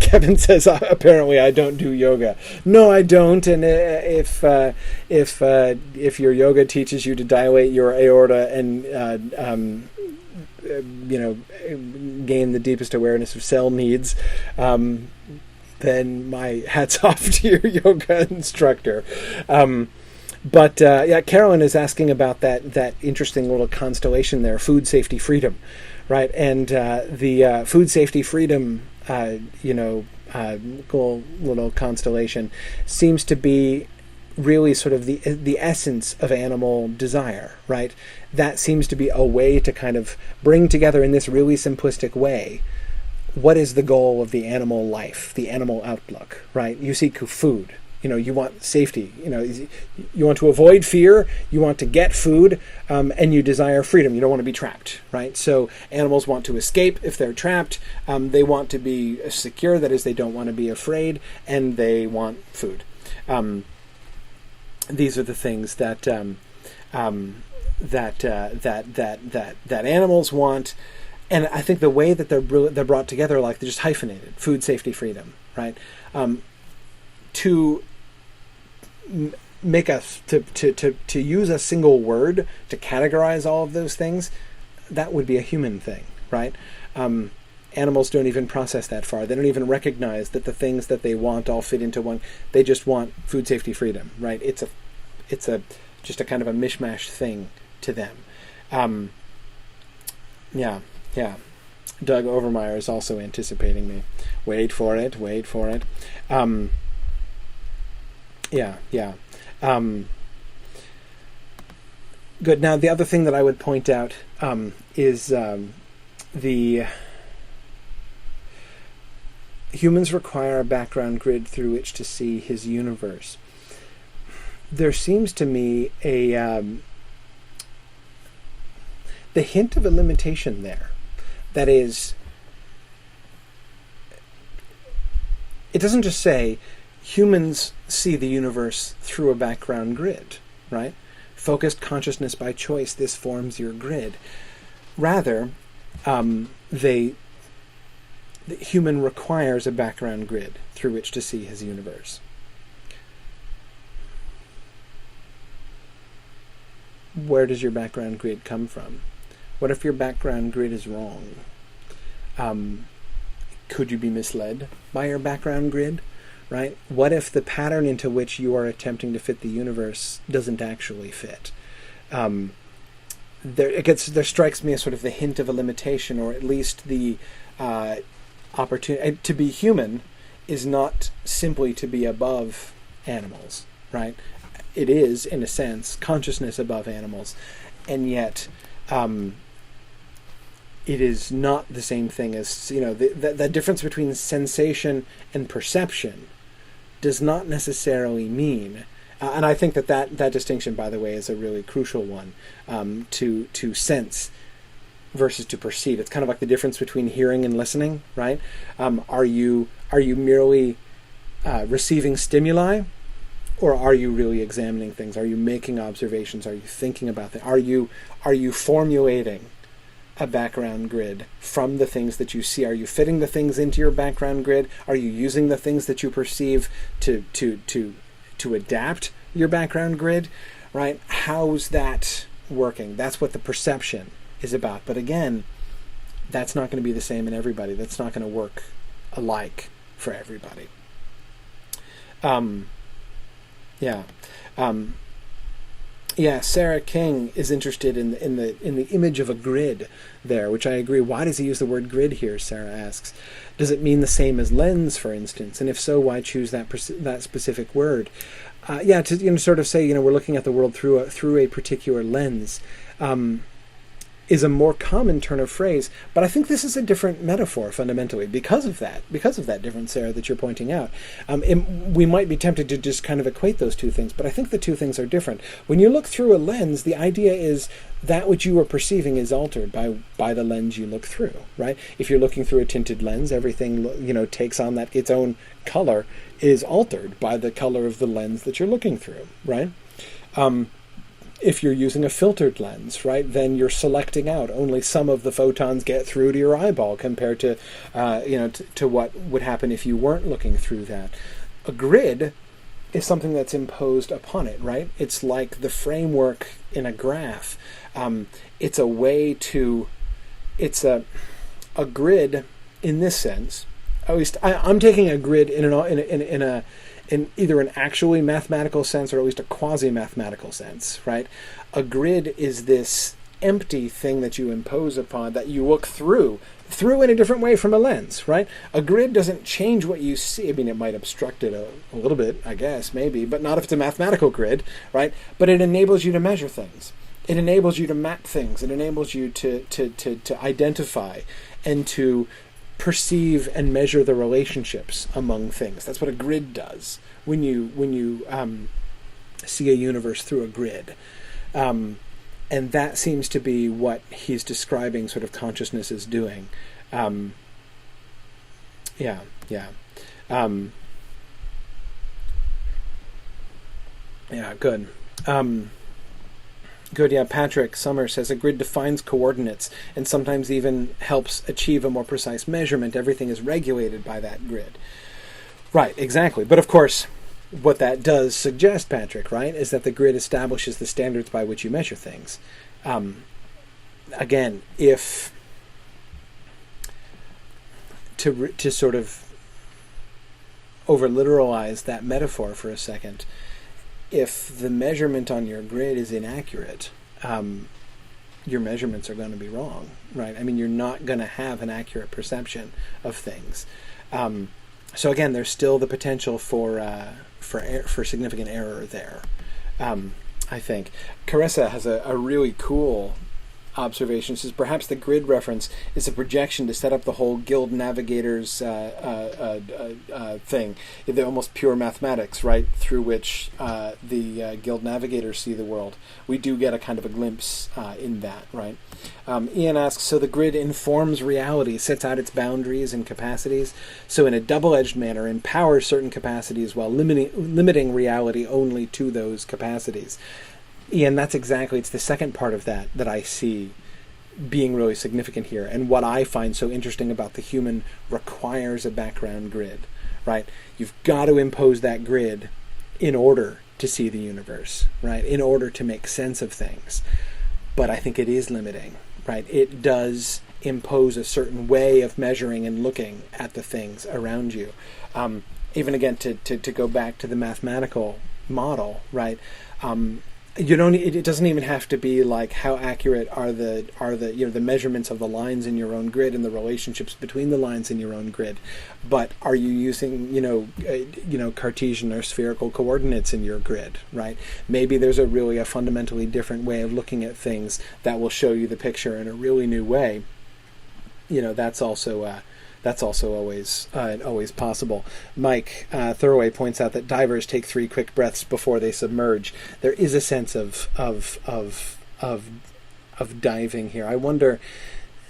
Kevin says, apparently I don't do yoga. No, I don't. And if your yoga teaches you to dilate your aorta and gain the deepest awareness of cell needs, then my hat's off to your yoga instructor. Carolyn is asking about that interesting little constellation there, food safety freedom, right? And the food safety freedom cool little constellation seems to be really sort of the essence of animal desire, right? That seems to be a way to kind of bring together in this really simplistic way what is the goal of the animal life, the animal outlook, right? You seek food. You want safety. You want to avoid fear. You want to get food, and you desire freedom. You don't want to be trapped, right? So animals want to escape if they're trapped. They want to be secure. That is, they don't want to be afraid, and they want food. These are the things that animals want, and I think the way that they're brought together, like they're just hyphenated: food, safety, freedom, right? To make us to use a single word to categorize all of those things, that would be a human thing, right? Animals don't even process that far. They don't even recognize that the things that they want all fit into one. They just want food, safety, freedom, right? It's just a kind of a mishmash thing to them. Doug Overmeyer is also anticipating me. Wait for it. Good. Now, the other thing that I would point out is the humans require a background grid through which to see his universe. There seems to me the hint of a limitation there. That is, it doesn't just say humans see the universe through a background grid, right? Focused consciousness by choice, this forms your grid. Rather, the human requires a background grid through which to see his universe. Where does your background grid come from? What if your background grid is wrong? Could you be misled by your background grid? Right? What if the pattern into which you are attempting to fit the universe doesn't actually fit? There strikes me as sort of the hint of a limitation, or at least the opportunity. To be human is not simply to be above animals, right? It is, in a sense, consciousness above animals, and yet it is not the same thing as, the difference between sensation and perception does not necessarily mean And I think that distinction, by the way, is a really crucial one, to sense versus to perceive. It's kind of like the difference between hearing and listening, right? Are you merely receiving stimuli, or are you really examining things? Are you making observations? Are you thinking about things? Are you formulating a background grid from the things that you see? Are you fitting the things into your background grid? Are you using the things that you perceive to adapt your background grid, right? How's that working? That's what the perception is about. But again, that's not going to be the same in everybody. That's not going to work alike for everybody. Sarah King is interested in the image of a grid there, which I agree. Why does he use the word grid here? Sarah asks. Does it mean the same as lens, for instance? And if so, why choose that specific word? To sort of say, we're looking at the world through a particular lens. Is a more common turn of phrase, but I think this is a different metaphor fundamentally because of that difference, Sarah, that you're pointing out. We might be tempted to just kind of equate those two things, but I think the two things are different. When you look through a lens, the idea is that which you are perceiving is altered by the lens you look through, right? If you're looking through a tinted lens, everything takes on its own color, is altered by the color of the lens that you're looking through, right? If you're using a filtered lens, right, then you're selecting out. Only some of the photons get through to your eyeball compared to, to what would happen if you weren't looking through that. A grid is something that's imposed upon it, right? It's like the framework in a graph. It's a way to, it's a grid in this sense. At least I'm taking a grid in either an actually mathematical sense or at least a quasi-mathematical sense, right? A grid is this empty thing that you impose upon, that you look through in a different way from a lens, right? A grid doesn't change what you see. I mean, it might obstruct it a little bit, I guess, maybe, but not if it's a mathematical grid, right? But it enables you to measure things. It enables you to map things. It enables you to identify and to perceive and measure the relationships among things. That's what a grid does when you see a universe through a grid. And that seems to be what he's describing sort of consciousness is doing. Good. Good, yeah. Patrick Summer says a grid defines coordinates and sometimes even helps achieve a more precise measurement. Everything is regulated by that grid. Right, exactly. But of course, what that does suggest, Patrick, right, is that the grid establishes the standards by which you measure things. Again, if to sort of over-literalize that metaphor for a second, if the measurement on your grid is inaccurate, your measurements are going to be wrong, right? I mean, you're not going to have an accurate perception of things. So again, there's still the potential for significant error there. I think Carissa has a really cool observation. She says perhaps the grid reference is a projection to set up the whole guild navigators thing, the almost pure mathematics, right, through which the guild navigators see the world. We do get a kind of a glimpse in that, right? Ian asks, so the grid informs reality, sets out its boundaries and capacities, so in a double-edged manner empowers certain capacities while limiting reality only to those capacities. Ian, that's exactly, it's the second part of that I see being really significant here. And what I find so interesting about the human requires a background grid, right? You've got to impose that grid in order to see the universe, right? In order to make sense of things. But I think it is limiting, right? It does impose a certain way of measuring and looking at the things around you. Even again, to go back to the mathematical model, right? You don't. It doesn't even have to be like how accurate are the the measurements of the lines in your own grid and the relationships between the lines in your own grid, but are you using Cartesian or spherical coordinates in your grid, right? Maybe there's a fundamentally different way of looking at things that will show you the picture in a really new way. That's also that's also always possible. Mike Thurway points out that divers take 3 quick breaths before they submerge. There is a sense of diving here. I wonder,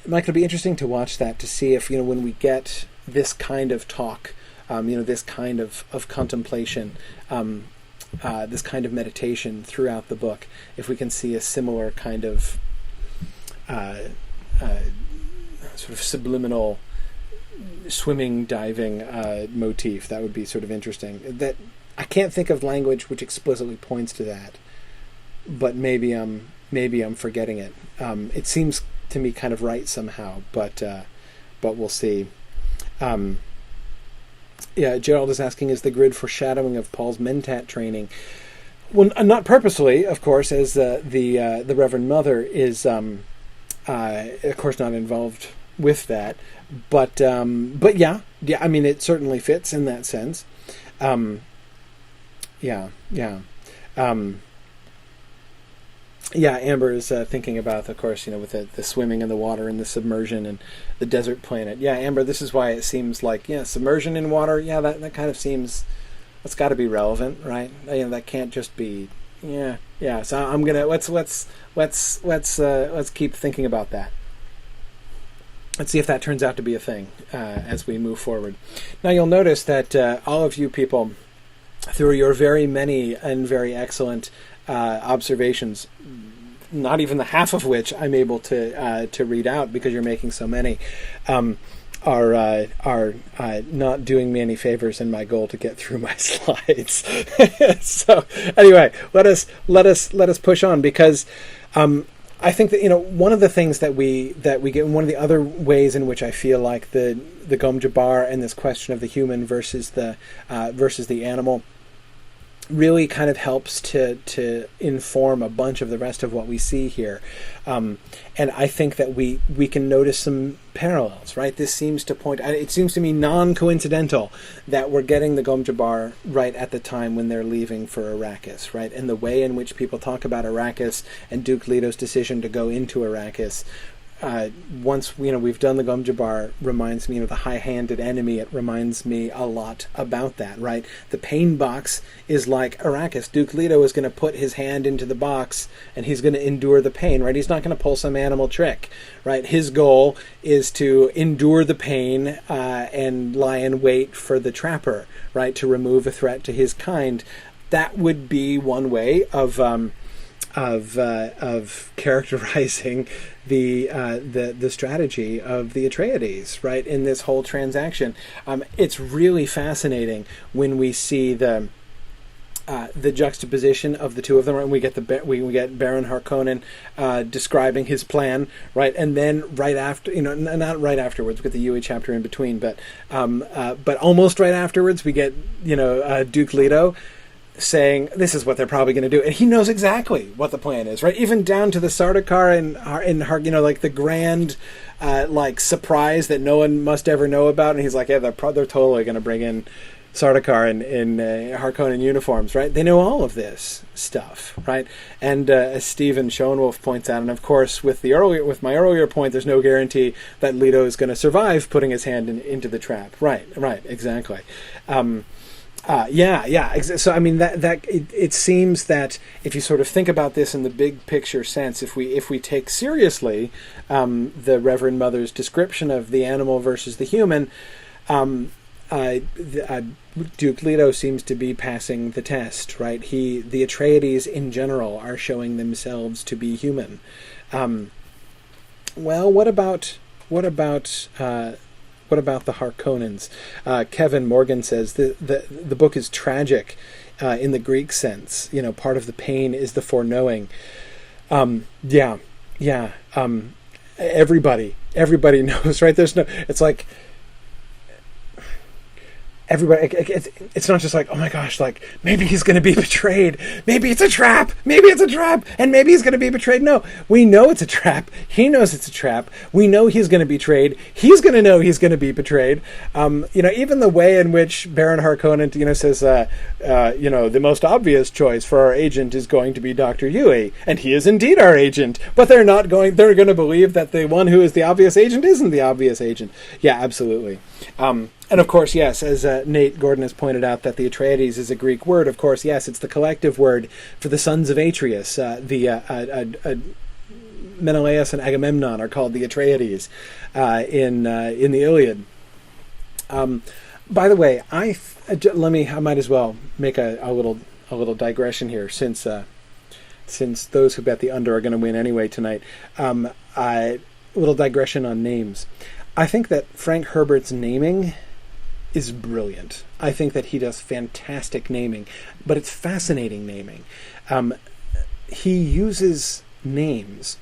Mike, it'll be interesting to watch that, to see if, when we get this kind of talk, this kind of contemplation, this kind of meditation throughout the book, if we can see a similar kind of sort of subliminal swimming, diving motif. That would be sort of interesting. That I can't think of language which explicitly points to that, but maybe I'm forgetting it. It seems to me kind of right somehow, but we'll see. Gerald is asking, is the grid foreshadowing of Paul's mentat training? Well, not purposely, of course, as the Reverend Mother is, of course, not involved with that. But yeah. I mean, it certainly fits in that sense. Amber is thinking about, of course, with the swimming in the water and the submersion and the desert planet. Yeah, Amber, this is why it seems like, submersion in water. Yeah, that kind of seems, that's got to be relevant, right? That can't just be. Yeah. So I'm gonna let's keep thinking about that. Let's see if that turns out to be a thing as we move forward. Now you'll notice that all of you people, through your very many and very excellent observations, not even the half of which I'm able to read out because you're making so many, are not doing me any favors in my goal to get through my slides. So anyway, let us push on, because I think that one of the things that we get, one of the other ways in which I feel like the Gom Jabbar and this question of the human versus the animal really kind of helps to inform a bunch of the rest of what we see here. And I think that we can notice some parallels, right? This seems to point, it seems to me non-coincidental that we're getting the Gom Jabbar right at the time when they're leaving for Arrakis, right? And the way in which people talk about Arrakis and Duke Leto's decision to go into Arrakis, once we've done the Gom Jabbar, reminds me of the high-handed enemy. It reminds me a lot about that, right? The pain box is like Arrakis. Duke Leto is going to put his hand into the box and he's going to endure the pain, right? He's not going to pull some animal trick, right? His goal is to endure the pain and lie in wait for the trapper, right? To remove a threat to his kind. That would be one way of characterizing the strategy of the Atreides, right, in this whole transaction. It's really fascinating when we see the juxtaposition of the two of them, and we get Baron Harkonnen describing his plan, right, and then right after, not right afterwards, we get the Yui chapter in between, but almost right afterwards, we get Duke Leto saying this is what they're probably going to do, and he knows exactly what the plan is, right? Even down to the Sardaukar and like the grand surprise that no one must ever know about, and he's like, yeah, they're totally going to bring in Sardaukar in Harkonnen uniforms, right? They know all of this stuff, right? And as Stephen Schoenwolf points out, and of course with my earlier point, there's no guarantee that Leto is going to survive putting his hand into the trap, right? Exactly. So I mean it seems that if you sort of think about this in the big picture sense, if we take seriously the Reverend Mother's description of the animal versus the human, Duke Leto seems to be passing the test, right? The Atreides in general are showing themselves to be human. Well, what about the Harkonnens? Kevin Morgan says the book is tragic in the Greek sense. Part of the pain is the foreknowing. Everybody knows, right? It's like everybody, it's not just like, oh my gosh, like maybe he's going to be betrayed, maybe it's a trap, and maybe he's going to be betrayed. No, we know it's a trap. He knows it's a trap. We know he's going to be betrayed. He's going to know he's going to be betrayed. Even the way in which Baron Harkonnen, says, the most obvious choice for our agent is going to be Dr. Yui, and he is indeed our agent, but they're going to believe that the one who is the obvious agent isn't the obvious agent. Yeah, absolutely. And of course, yes, as Nate Gordon has pointed out, that the Atreides is a Greek word. Of course, yes, it's the collective word for the sons of Atreus. Menelaus and Agamemnon are called the Atreides in the Iliad. By the way, I might as well make a little digression here, since those who bet the under are going to win anyway tonight. A little digression on names. I think that Frank Herbert's naming is brilliant. I think that he does fantastic naming, but it's fascinating naming. He uses names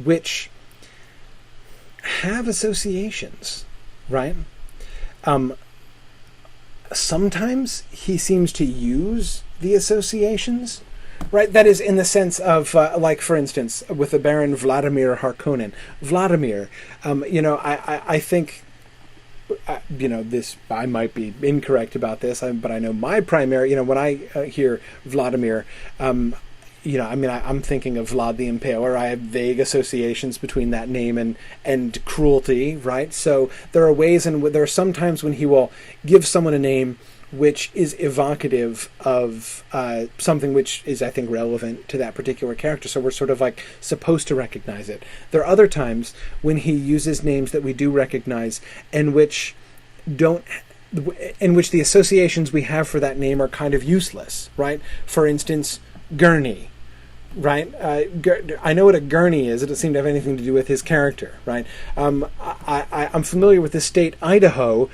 which have associations, right? Sometimes he seems to use the associations, right? That is in the sense of, like, for instance, with the Baron Vladimir Harkonnen. Vladimir, I think, I might be incorrect about this, but I know my primary, when I hear Vladimir, I'm thinking of Vlad the Impaler. I have vague associations between that name and cruelty, right? So there are some times when he will give someone a name which is evocative of something which is, I think, relevant to that particular character. So we're sort of like supposed to recognize it. There are other times when he uses names that we do recognize and in which the associations we have for that name are kind of useless, right? For instance, Gurney, right? I know what a gurney is. It doesn't seem to have anything to do with his character, right? I'm familiar with the state Idaho,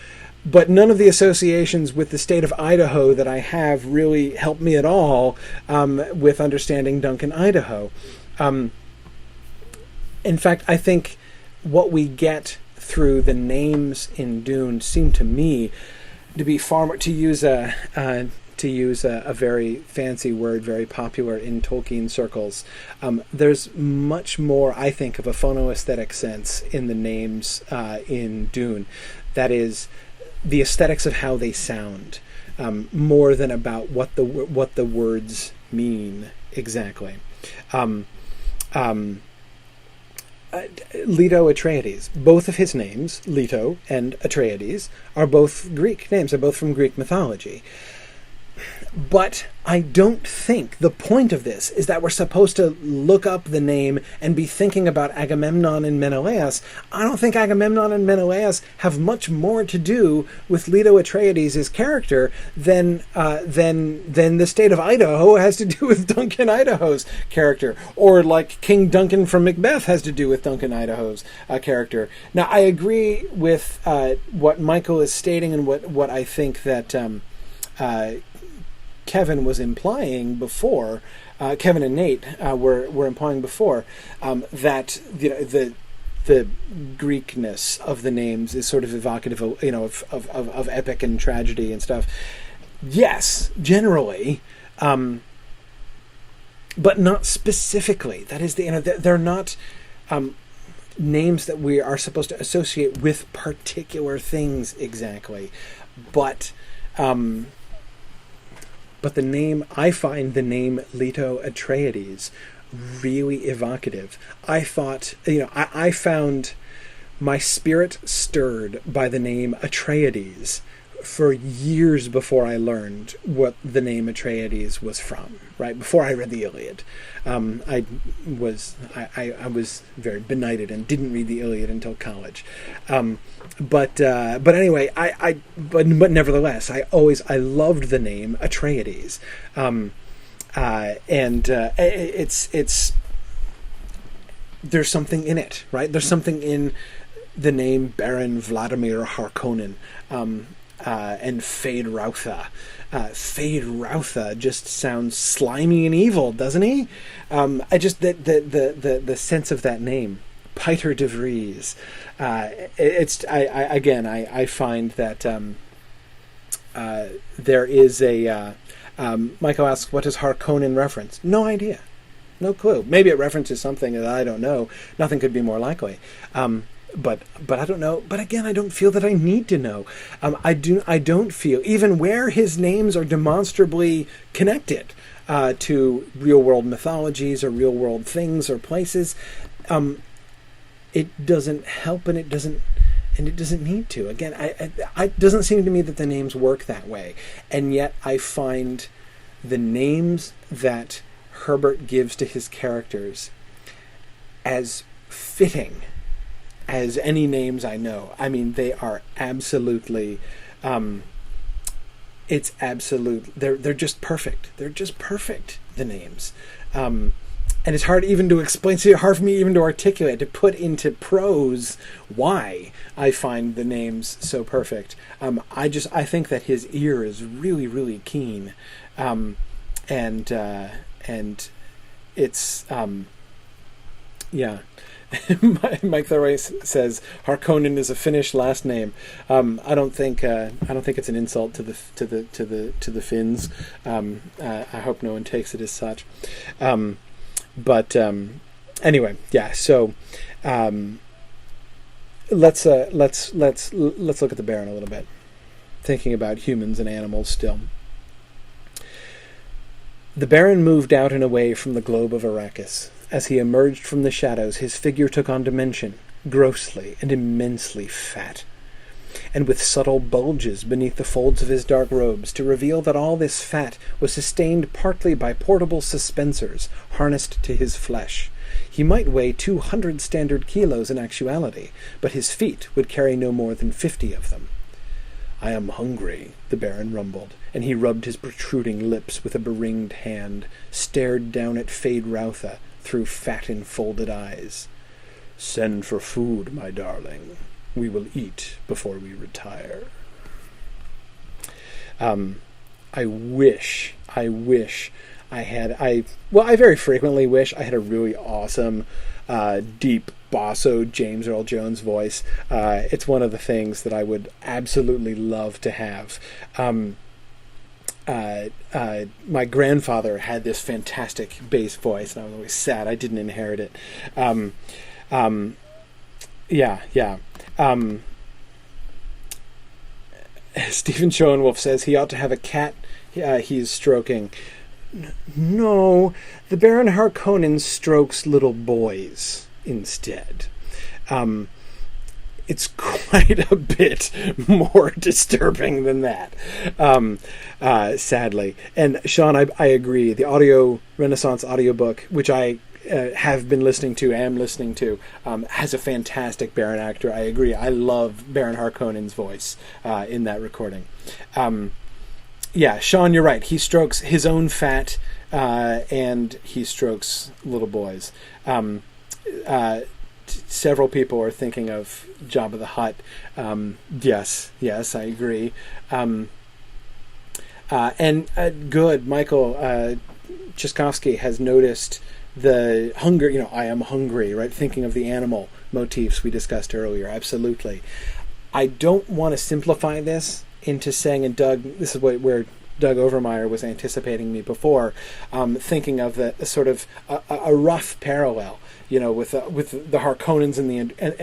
but none of the associations with the state of Idaho that I have really help me at all with understanding Duncan, Idaho. In fact, I think what we get through the names in Dune seem to me to be far more, to use a very fancy word, very popular in Tolkien circles. There's much more, I think, of a phonoaesthetic sense in the names in Dune. That is, the aesthetics of how they sound, more than about what the words mean exactly. Leto Atreides, both of his names, Leto and Atreides, are both Greek names. They're both from Greek mythology. But I don't think the point of this is that we're supposed to look up the name and be thinking about Agamemnon and Menelaus. I don't think Agamemnon and Menelaus have much more to do with Leto Atreides' character than the state of Idaho has to do with Duncan Idaho's character, or like King Duncan from Macbeth has to do with Duncan Idaho's character. Now, I agree with what Michael is stating and what I think that Kevin was implying before, Kevin and Nate were implying before, that the Greekness of the names is sort of evocative, of epic and tragedy and stuff. Yes, generally, but not specifically. That is, they're not names that we are supposed to associate with particular things exactly, but I find the name Leto Atreides really evocative. I thought, I found my spirit stirred by the name Atreides for years before I learned what the name Atreides was from, right? Before I read the Iliad. I was very benighted and didn't read the Iliad until college. But anyway, but nevertheless, I loved the name Atreides. It's there's something in it, right? There's something in the name Baron Vladimir Harkonnen, and Feyd-Rautha. Feyd-Rautha just sounds slimy and evil, doesn't he? I just the sense of that name, Piter de Vries. I find that there is a... Michael asks, what does Harkonnen reference? No idea. No clue. Maybe it references something that I don't know. Nothing could be more likely. But I don't know. But again, I don't feel that I need to know. I don't feel, even where his names are demonstrably connected to real world mythologies or real world things or places, it doesn't help, and it doesn't need to. Again, it doesn't seem to me that the names work that way, and yet I find the names that Herbert gives to his characters as fitting as any names I know. I mean, they are absolutely, it's absolute. They're just perfect. They're just perfect, the names. And it's hard even to explain. It's hard for me even to articulate, to put into prose why I find the names so perfect. I think that his ear is really, really keen, and it's yeah. Mike Thorway says Harkonnen is a Finnish last name. I don't think it's an insult to the Finns. I hope no one takes it as such. But anyway, yeah. So let's look at the Baron a little bit, thinking about humans and animals still. The Baron moved out and away from the globe of Arrakis. As he emerged from the shadows, his figure took on dimension, grossly and immensely fat, and with subtle bulges beneath the folds of his dark robes to reveal that all this fat was sustained partly by portable suspensors harnessed to his flesh. He might weigh 200 standard kilos in actuality, but his feet would carry no more than 50 of them. "I am hungry," the Baron rumbled, and he rubbed his protruding lips with a beringed hand, stared down at Feyd-Rautha through fat enfolded eyes. "Send for food, my darling. We will eat before we retire." I wish I very frequently wish I had a really awesome, deep, basso James Earl Jones voice. It's one of the things that I would absolutely love to have. My grandfather had this fantastic bass voice, and I was always sad I didn't inherit it. Stephen Schoenwolf says he ought to have a cat he's stroking. No, the Baron Harkonnen strokes little boys instead. It's quite a bit more disturbing than that, sadly. And Sean, I agree. The Audio Renaissance audiobook, which I am listening to, has a fantastic Baron actor. I agree. I love Baron Harkonnen's voice in that recording. Yeah, Sean, you're right. He strokes his own fat, and he strokes little boys. Several people are thinking of Jabba the Hutt. Yes, I agree. And good, Michael Chiskovsky has noticed the hunger, I am hungry, right? Thinking of the animal motifs we discussed earlier. Absolutely. I don't want to simplify this into saying, and Doug, this is where Doug Overmeyer was anticipating me before, thinking of the sort of a rough parallel, with the Harkonnens and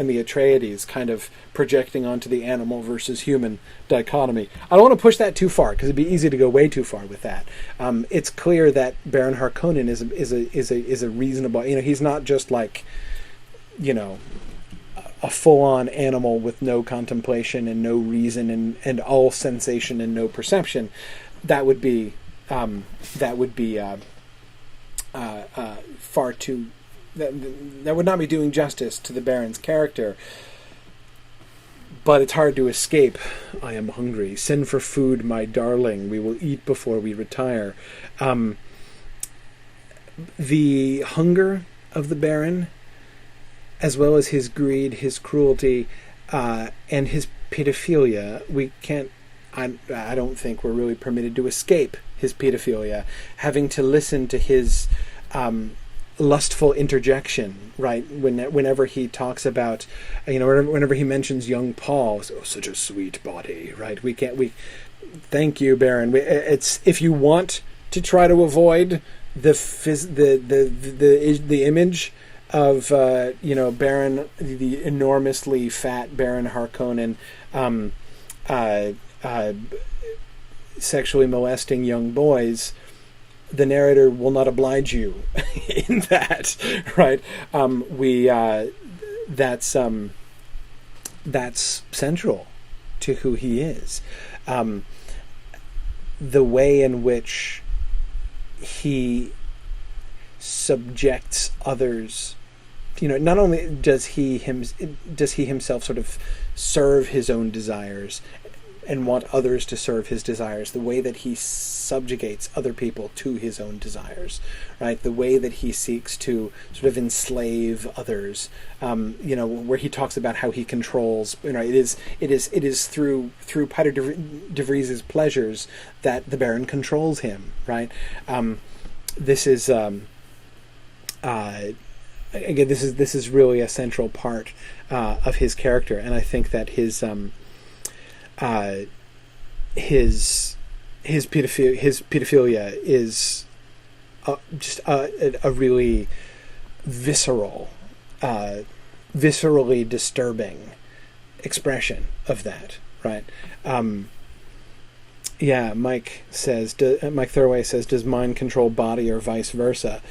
the Atreides kind of projecting onto the animal versus human dichotomy. I don't want to push that too far because it'd be easy to go way too far with that. It's clear that Baron Harkonnen is a reasonable. He's not just like, a full-on animal with no contemplation and no reason and all sensation and no perception. That would be far too. That would not be doing justice to the Baron's character. But it's hard to escape. "I am hungry. Send for food, my darling. We will eat before we retire." The hunger of the Baron, as well as his greed, his cruelty, and his pedophilia, I don't think we're really permitted to escape his pedophilia. Having to listen to his lustful interjection, right? Whenever he talks about, whenever he mentions young Paul, such a sweet body, right? Thank you, Baron. It's if you want to try to avoid the image of Baron, the enormously fat Baron Harkonnen, sexually molesting young boys, the narrator will not oblige you in that, right? That's central to who he is. The way in which he subjects others, not only does he himself sort of serve his own desires and want others to serve his desires, the way that he subjugates other people to his own desires, right? The way that he seeks to sort of enslave others, where he talks about how he controls, it is through Peter de Vries's pleasures that the Baron controls him, right? This is again, this is really a central part of his character, and I think that his pedophilia is just a really viscerally disturbing expression of that, right? Mike Thurway says, does mind control body or vice versa?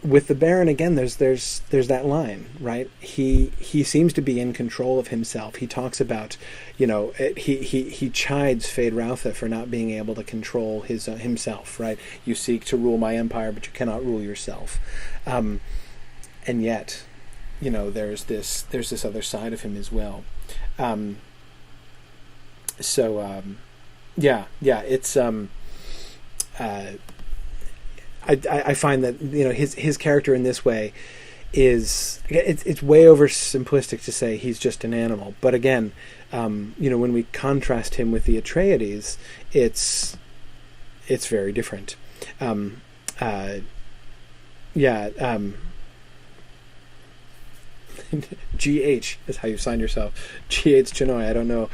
With the Baron, again, there's that line, right? He seems to be in control of himself. He talks about, he chides Feyd-Rautha for not being able to control himself, right? You seek to rule my empire, but you cannot rule yourself. And yet, there's this other side of him as well. It's I find that his character in this way is it's way oversimplistic to say he's just an animal, but again, when we contrast him with the Atreides, it's very different. GH is how you sign yourself. GH Chinoy. I don't know.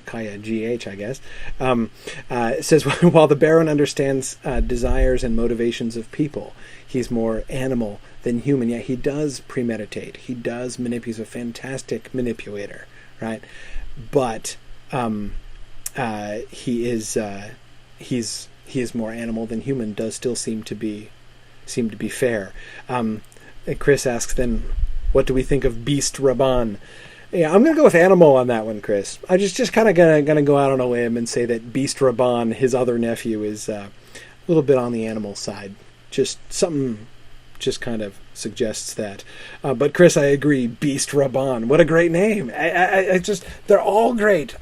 Kaya GH, I guess. It says, while the Baron understands desires and motivations of people, he's more animal than human. Yet he does premeditate. He does manipulate. He's a fantastic manipulator, right? But he is more animal than human. Does still seem to be fair. Chris asks then, what do we think of Beast Rabban? Yeah, I'm going to go with animal on that one, Chris. I just kind of going to go out on a limb and say that Beast Rabban, his other nephew, is a little bit on the animal side. Just something just kind of suggests that. But Chris, I agree. Beast Rabban, what a great name! I just, they're all great.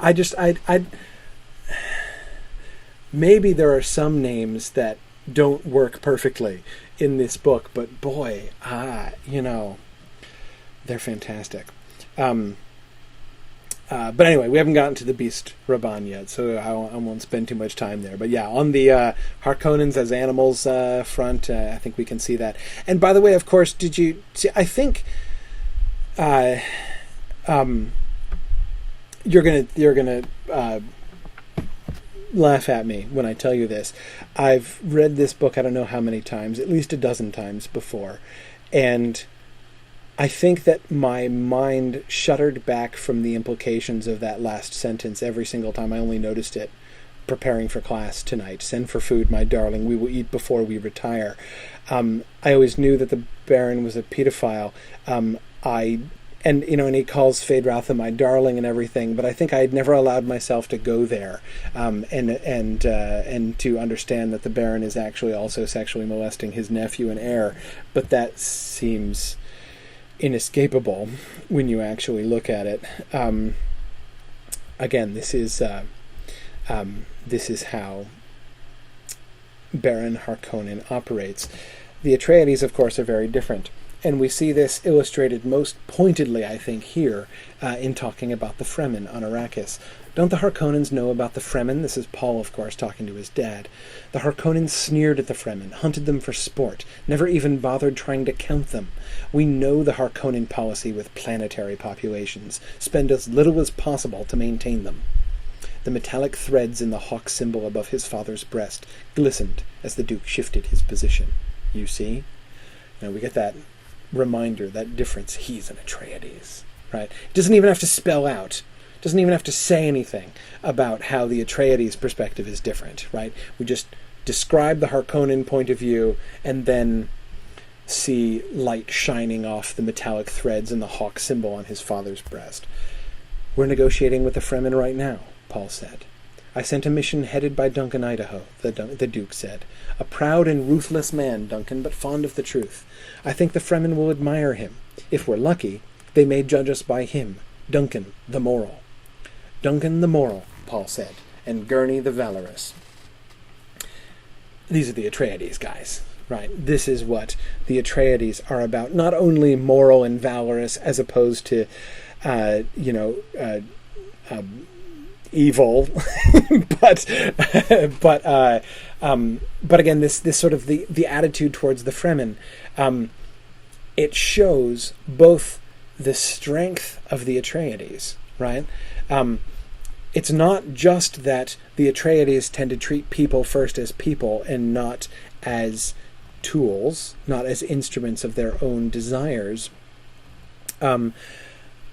Maybe there are some names that don't work perfectly in this book, but boy, they're fantastic. But anyway, we haven't gotten to the Beast Rabban yet, so I won't spend too much time there. But yeah, on the Harkonnens as animals front, I think we can see that. And by the way, of course, did you see? I think you're gonna laugh at me when I tell you this. I've read this book I don't know how many times, at least a dozen times before, and I think that my mind shuddered back from the implications of that last sentence every single time. I only noticed it preparing for class tonight. Send for food, my darling. We will eat before we retire. I always knew that the Baron was a pedophile. And he calls Feyd-Rautha my darling and everything, but I think I had never allowed myself to go there, and to understand that the Baron is actually also sexually molesting his nephew and heir. But that seems inescapable when you actually look at it. Again, this is how Baron Harkonnen operates. The Atreides, of course, are very different. And we see this illustrated most pointedly, I think, here in talking about the Fremen on Arrakis. Don't the Harkonnens know about the Fremen? This is Paul, of course, talking to his dad. The Harkonnens sneered at the Fremen, hunted them for sport, never even bothered trying to count them. We know the Harkonnen policy with planetary populations. Spend as little as possible to maintain them. The metallic threads in the hawk symbol above his father's breast glistened as the Duke shifted his position. You see? Now we get that reminder, that difference. He's an Atreides, right? It doesn't even have to spell out, doesn't even have to say anything about how the Atreides perspective is different, right? We just describe the Harkonnen point of view and then see light shining off the metallic threads and the hawk symbol on his father's breast. We're negotiating with the Fremen right now, Paul said. I sent a mission headed by Duncan Idaho, the Duke said. A proud and ruthless man, Duncan, but fond of the truth. I think the Fremen will admire him. If we're lucky, they may judge us by him, Duncan the Moral. Duncan the Moral, Paul said, and Gurney the Valorous. These are the Atreides guys, right? This is what the Atreides are about. Not only moral and valorous as opposed to, evil, but again, this sort of the attitude towards the Fremen, it shows both the strength of the Atreides, right? It's not just that the Atreides tend to treat people first as people and not as tools, not as instruments of their own desires,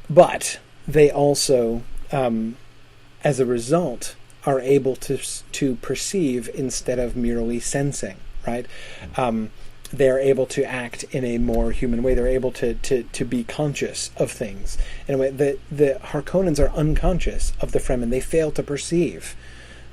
but they also, as a result, are able to perceive instead of merely sensing, right? They're able to act in a more human way. They're able to be conscious of things. In a way, the Harkonnens are unconscious of the Fremen. They fail to perceive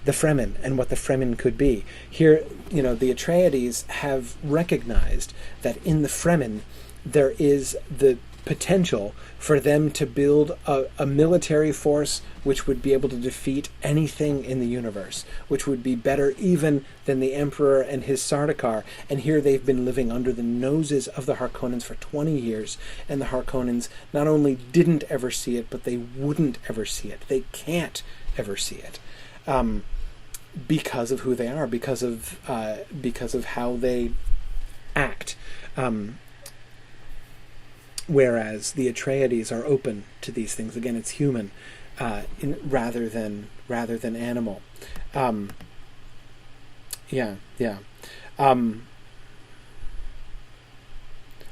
the Fremen and what the Fremen could be. Here, the Atreides have recognized that in the Fremen there is the potential for them to build a military force which would be able to defeat anything in the universe, which would be better even than the Emperor and his Sardaukar. And here they've been living under the noses of the Harkonnens for 20 years, and the Harkonnens not only didn't ever see it, but they wouldn't ever see it. They can't ever see it. Because of who they are, because of how they act. Whereas the Atreides are open to these things. Again, it's human, rather than animal. Was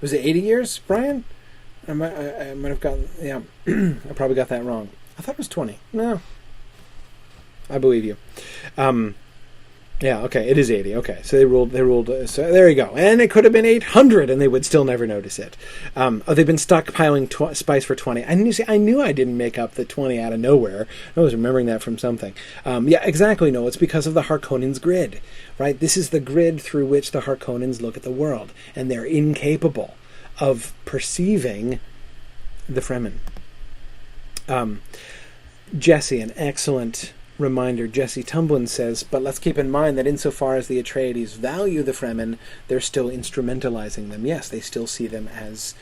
it 80 years, Brian? I might have gotten. Yeah, I probably got that wrong. I thought it was 20. No, I believe you. Yeah, okay, it is 80. Okay, so they ruled. So there you go. And it could have been 800, and they would still never notice it. They've been stockpiling spice for 20. I knew I didn't make up the 20 out of nowhere. I was remembering that from something. Yeah, exactly. No, it's because of the Harkonnens' grid, right? This is the grid through which the Harkonnens look at the world, and they're incapable of perceiving the Fremen. Jesse, an excellent reminder. Jesse Tumblin says, but let's keep in mind that insofar as the Atreides value the Fremen, they're still instrumentalizing them. Yes, they still see them as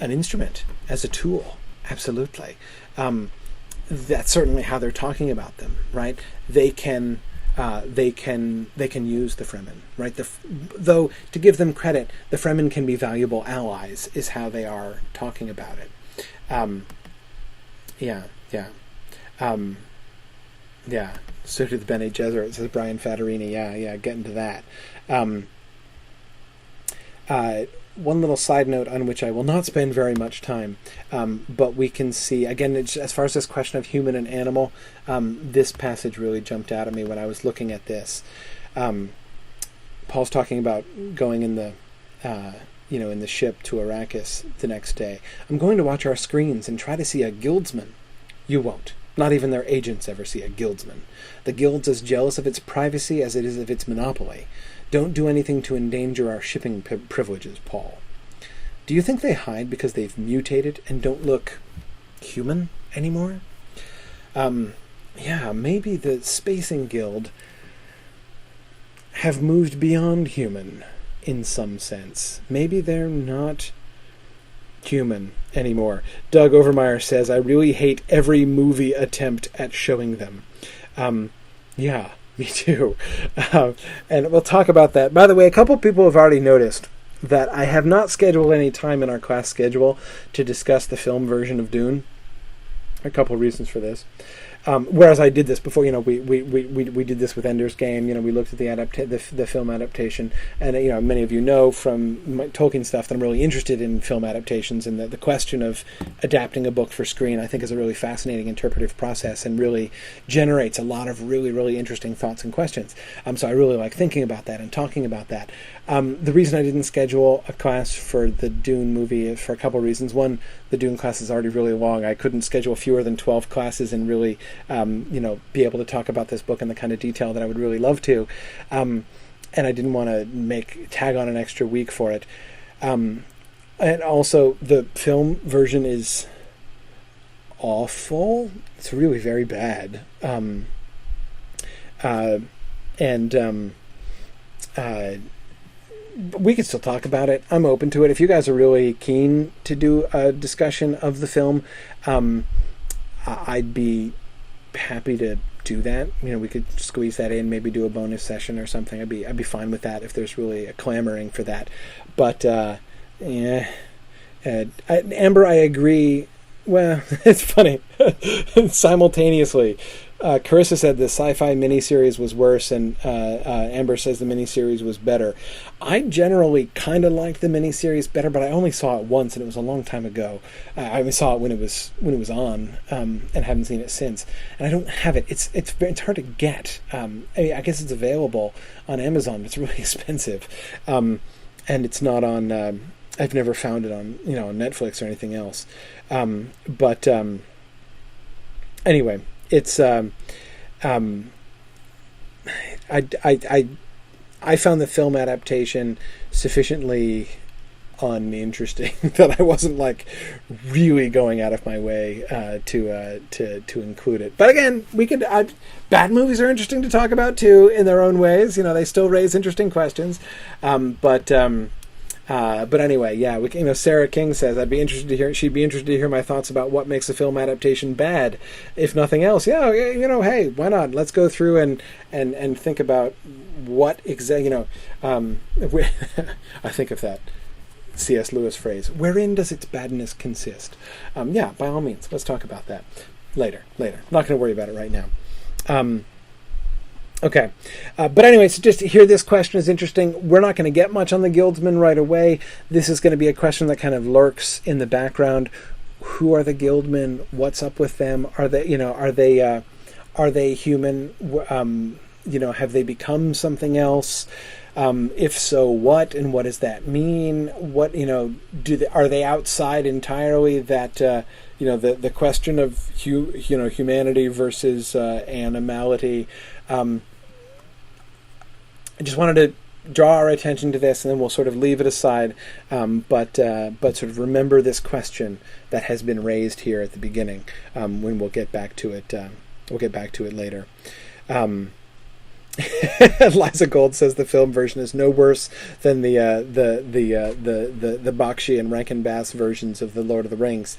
an instrument, as a tool. Absolutely. That's certainly how they're talking about them, right? They can use the Fremen, right? Though, to give them credit, the Fremen can be valuable allies, is how they are talking about it. Yeah, so do the Bene Gesserit, says Brian Fattorini. Yeah, getting to that. One little side note on which I will not spend very much time, but we can see, again, as far as this question of human and animal, this passage really jumped out at me when I was looking at this. Paul's talking about going in the ship to Arrakis the next day. I'm going to watch our screens and try to see a guildsman. You won't. Not even their agents ever see a guildsman. The guild's as jealous of its privacy as it is of its monopoly. Don't do anything to endanger our shipping privileges, Paul. Do you think they hide because they've mutated and don't look human anymore? Maybe the Spacing Guild have moved beyond human in some sense. Maybe they're not human anymore. Doug Overmeyer says, I really hate every movie attempt at showing them. Yeah, me too. And we'll talk about that. By the way, a couple people have already noticed that I have not scheduled any time in our class schedule to discuss the film version of Dune. A couple of reasons for this. Whereas I did this before, we did this with Ender's Game. We looked at the film adaptation, and many of you know from my Tolkien stuff that I'm really interested in film adaptations, and the question of adapting a book for screen I think is a really fascinating interpretive process and really generates a lot of really, really interesting thoughts and questions. So I really like thinking about that and talking about that. The reason I didn't schedule a class for the Dune movie is for a couple of reasons. One, the Dune class is already really long. I couldn't schedule fewer than 12 classes and really be able to talk about this book in the kind of detail that I would really love to. And I didn't want to tag on an extra week for it. And also, the film version is awful. It's really very bad. We could still talk about it. I'm open to it. If you guys are really keen to do a discussion of the film, I'd be happy to do that. We could squeeze that in, maybe do a bonus session or something. I'd be fine with that if there's really a clamoring for that. But Amber, I agree. Well, it's funny. Simultaneously, Carissa said the sci-fi miniseries was worse, and Amber says the miniseries was better. I generally kind of liked the miniseries better, but I only saw it once, and it was a long time ago. I only saw it when it was on, and haven't seen it since. And I don't have it. It's hard to get. I guess it's available on Amazon, but it's really expensive, and it's not on. I've never found it on on Netflix or anything else. But anyway. It's I found the film adaptation sufficiently uninteresting that I wasn't really going out of my way to include it. But again, bad movies are interesting to talk about too in their own ways. They still raise interesting questions. But anyway, yeah. Sarah King says she'd be interested to hear my thoughts about what makes a film adaptation bad, if nothing else. Yeah, hey, why not? Let's go through and think about what exactly. I think of that C.S. Lewis phrase. Wherein does its badness consist? Yeah, by all means, let's talk about that later. Not going to worry about it right now. Okay. But anyway, so just here, this question is interesting. We're not going to get much on the Guildsmen right away. This is going to be a question that kind of lurks in the background. Who are the Guildmen? What's up with them? Are they human? Have they become something else? If so, what, and what does that mean? What, are they outside entirely that, the question of humanity versus animality? I just wanted to draw our attention to this, and then we'll sort of leave it aside. But sort of remember this question that has been raised here at the beginning. When we'll get back to it. We'll get back to it later. Liza Gold says the film version is no worse than the Bakshi and Rankin Bass versions of the Lord of the Rings.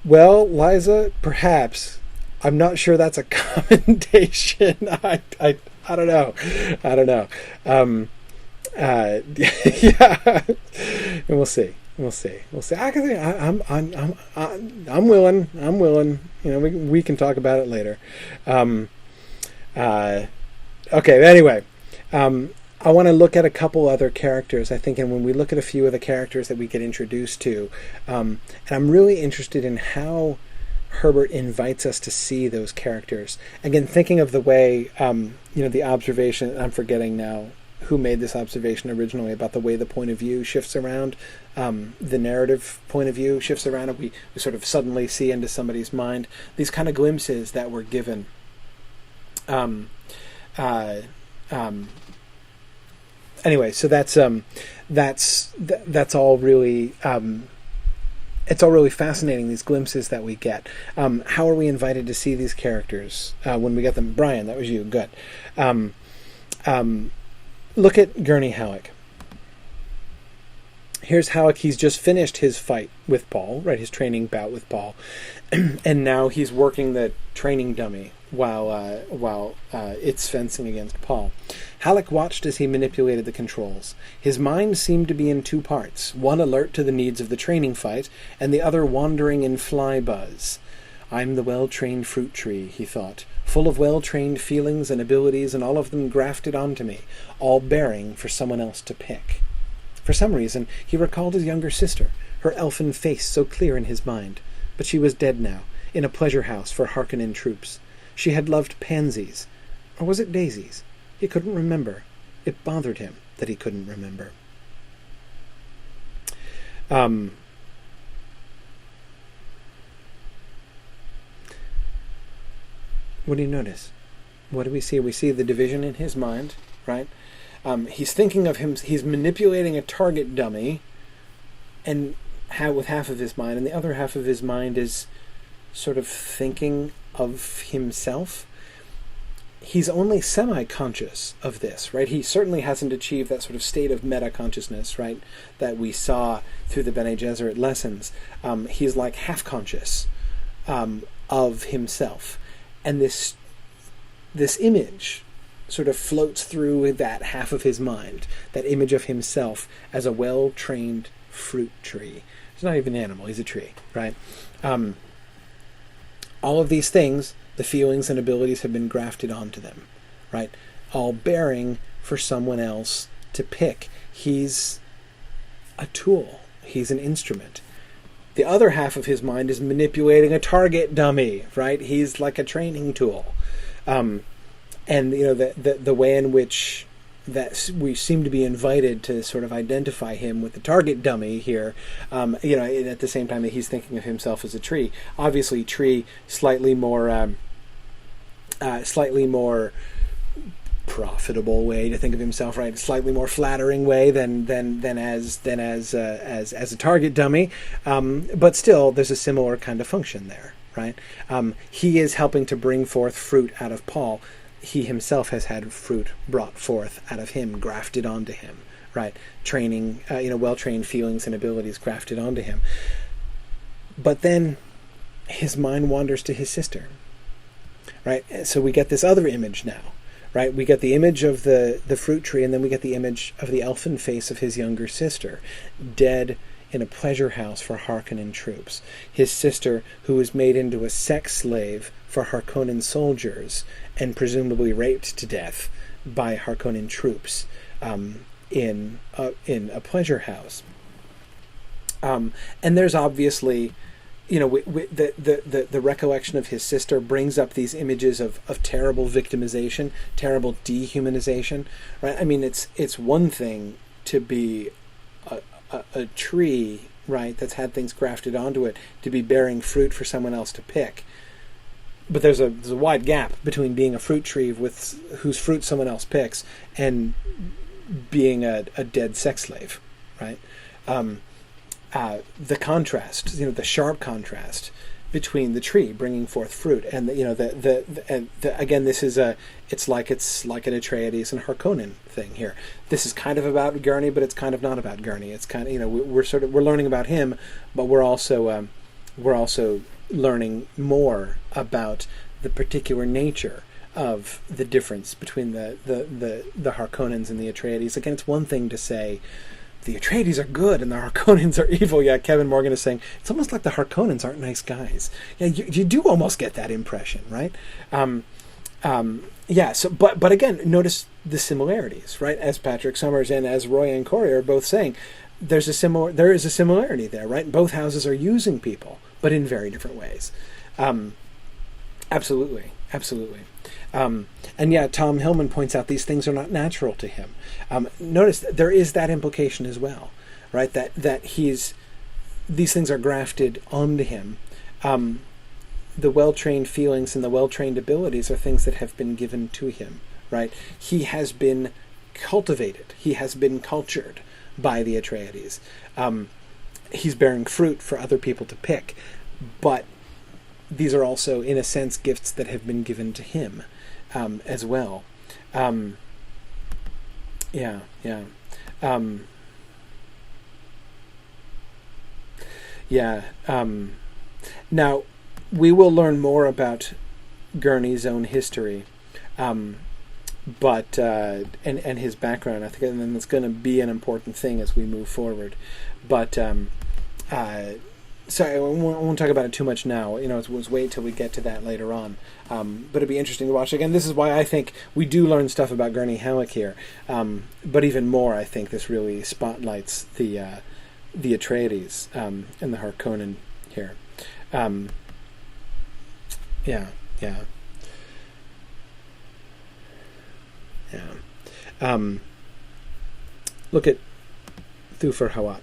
Well, Liza, perhaps. I'm not sure that's a commendation. I don't know. Yeah, and we'll see. I'm willing. We can talk about it later. Okay. Anyway, I want to look at a couple other characters, I think, and when we look at a few of the characters that we get introduced to, and I'm really interested in how Herbert invites us to see those characters. Again, thinking of the way, the observation, I'm forgetting now who made this observation originally, about the way the point of view shifts around, the narrative point of view shifts around, and we sort of suddenly see into somebody's mind. These kind of glimpses that we're given. Anyway, so that's all really. It's all really fascinating, these glimpses that we get. How are we invited to see these characters when we get them? Brian, that was you. Good. Look at Gurney Halleck. Here's Halleck. He's just finished his fight with Paul, right? His training bout with Paul, and now he's working the training dummy while it's fencing against Paul. Halleck watched as he manipulated the controls. His mind seemed to be in two parts, one alert to the needs of the training fight, and the other wandering in fly buzz. I'm the well-trained fruit tree, he thought, full of well-trained feelings and abilities, and all of them grafted onto me, all bearing for someone else to pick. For some reason, he recalled his younger sister, her elfin face so clear in his mind. But she was dead now, in a pleasure house for Harkonnen troops. She had loved pansies. Or was it daisies? He couldn't remember. It bothered him that he couldn't remember. What do you notice? What do we see? We see the division in his mind, right? He's thinking of him. He's manipulating a target dummy, and with half of his mind, and the other half of his mind is sort of thinking of himself. He's only semi-conscious of this, right? He certainly hasn't achieved that sort of state of meta-consciousness, right, that we saw through the Bene Gesserit lessons. He's like half-conscious of himself. And this image sort of floats through that half of his mind, that image of himself as a well-trained fruit tree. He's not even an animal, he's a tree, right? All of these things, the feelings and abilities have been grafted onto them, right? All bearing for someone else to pick. He's a tool. He's an instrument. The other half of his mind is manipulating a target dummy, right? He's like a training tool. And the way in which that we seem to be invited to sort of identify him with the target dummy here, at the same time that he's thinking of himself as a tree. Obviously, tree slightly more profitable way to think of himself, right? Slightly more flattering way than as a target dummy, but still there's a similar kind of function there, right? He is helping to bring forth fruit out of Paul. He himself has had fruit brought forth out of him, grafted onto him, right? Training, well-trained feelings and abilities grafted onto him. But then his mind wanders to his sister, right? So we get this other image now, right? We get the image of the fruit tree, and then we get the image of the elfin face of his younger sister, dead in a pleasure house for Harkonnen troops. His sister, who was made into a sex slave for Harkonnen soldiers and presumably raped to death by Harkonnen troops in a pleasure house. And there's obviously, the recollection of his sister brings up these images of terrible victimization, terrible dehumanization, right? I mean, it's one thing to be a tree, right, that's had things grafted onto it, to be bearing fruit for someone else to pick. But there's a wide gap between being a fruit tree whose fruit someone else picks and being a dead sex slave, right? The contrast, the sharp contrast between the tree bringing forth fruit and again, this is it's like an Atreides and Harkonnen thing here. This is kind of about Gurney, but it's kind of not about Gurney. It's kind of, we're learning about him, but we're also learning more about the particular nature of the difference between the Harkonnens and the Atreides. Again, it's one thing to say the Atreides are good and the Harkonnens are evil. Yeah, Kevin Morgan is saying it's almost like the Harkonnens aren't nice guys. Yeah, you do almost get that impression, right? So, but again, notice the similarities, right? As Patrick Summers and as Roy and Corey are both saying, there is a similarity there, right? Both houses are using people, but in very different ways. Absolutely. And yeah, Tom Hillman points out these things are not natural to him. Notice that there is that implication as well, right? That these things are grafted onto him. The well-trained feelings and the well-trained abilities are things that have been given to him, right? He has been cultivated. He has been cultured by the Atreides. He's bearing fruit for other people to pick, but these are also, in a sense, gifts that have been given to him as well. Yeah. Now, we will learn more about Gurney's own history, but and his background. I think, and that's going to be an important thing as we move forward. But sorry, I won't talk about it too much now. Let's wait till we get to that later on. But it'd be interesting to watch. Again, this is why I think we do learn stuff about Gurney Halleck here. But even more, I think this really spotlights the Atreides and the Harkonnen here. Yeah. Look at Thufir Hawat.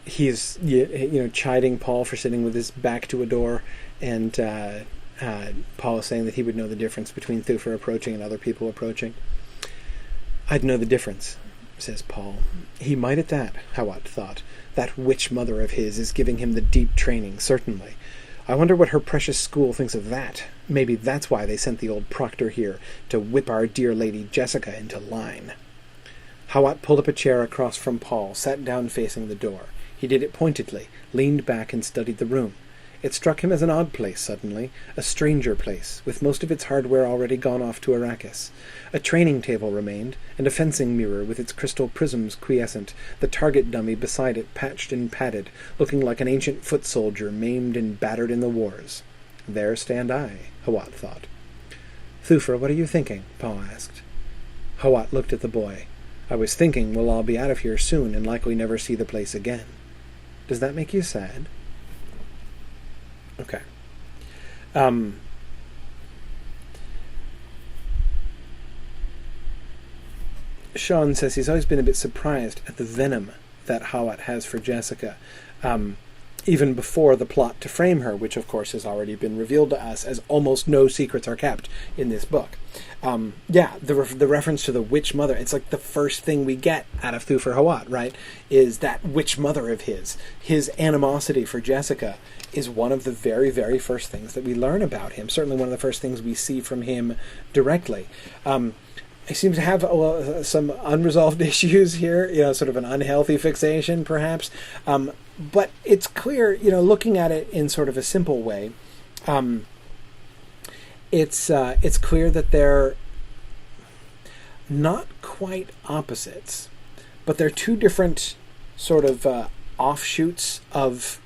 He's chiding Paul for sitting with his back to a door, and Paul is saying that he would know the difference between Thufir approaching and other people approaching. I'd know the difference, says Paul. He might at that, Hawat thought. That witch mother of his is giving him the deep training, certainly. I wonder what her precious school thinks of that. Maybe that's why they sent the old proctor here, to whip our dear lady Jessica into line. Hawat pulled up a chair across from Paul, sat down facing the door. He did it pointedly, leaned back and studied the room. It struck him as an odd place suddenly, a stranger place, with most of its hardware already gone off to Arrakis. A training table remained, and a fencing mirror with its crystal prisms quiescent, the target dummy beside it patched and padded, looking like an ancient foot soldier maimed and battered in the wars. There stand I, Hawat thought. Thufir, what are you thinking? Paul asked. Hawat looked at the boy. I was thinking we'll all be out of here soon and likely never see the place again. Does that make you sad? Okay. Sean says he's always been a bit surprised at the venom that Hawat has for Jessica, even before the plot to frame her, which of course has already been revealed to us, as almost no secrets are kept in this book. The reference to the witch mother, it's like the first thing we get out of Thufir Hawat, right, is that witch mother of his. His animosity for Jessica is one of the very, very first things that we learn about him, certainly one of the first things we see from him directly. He seems to have some unresolved issues here, sort of an unhealthy fixation, perhaps. But it's clear, looking at it in sort of a simple way, it's clear that they're not quite opposites, but they're two different sort of offshoots of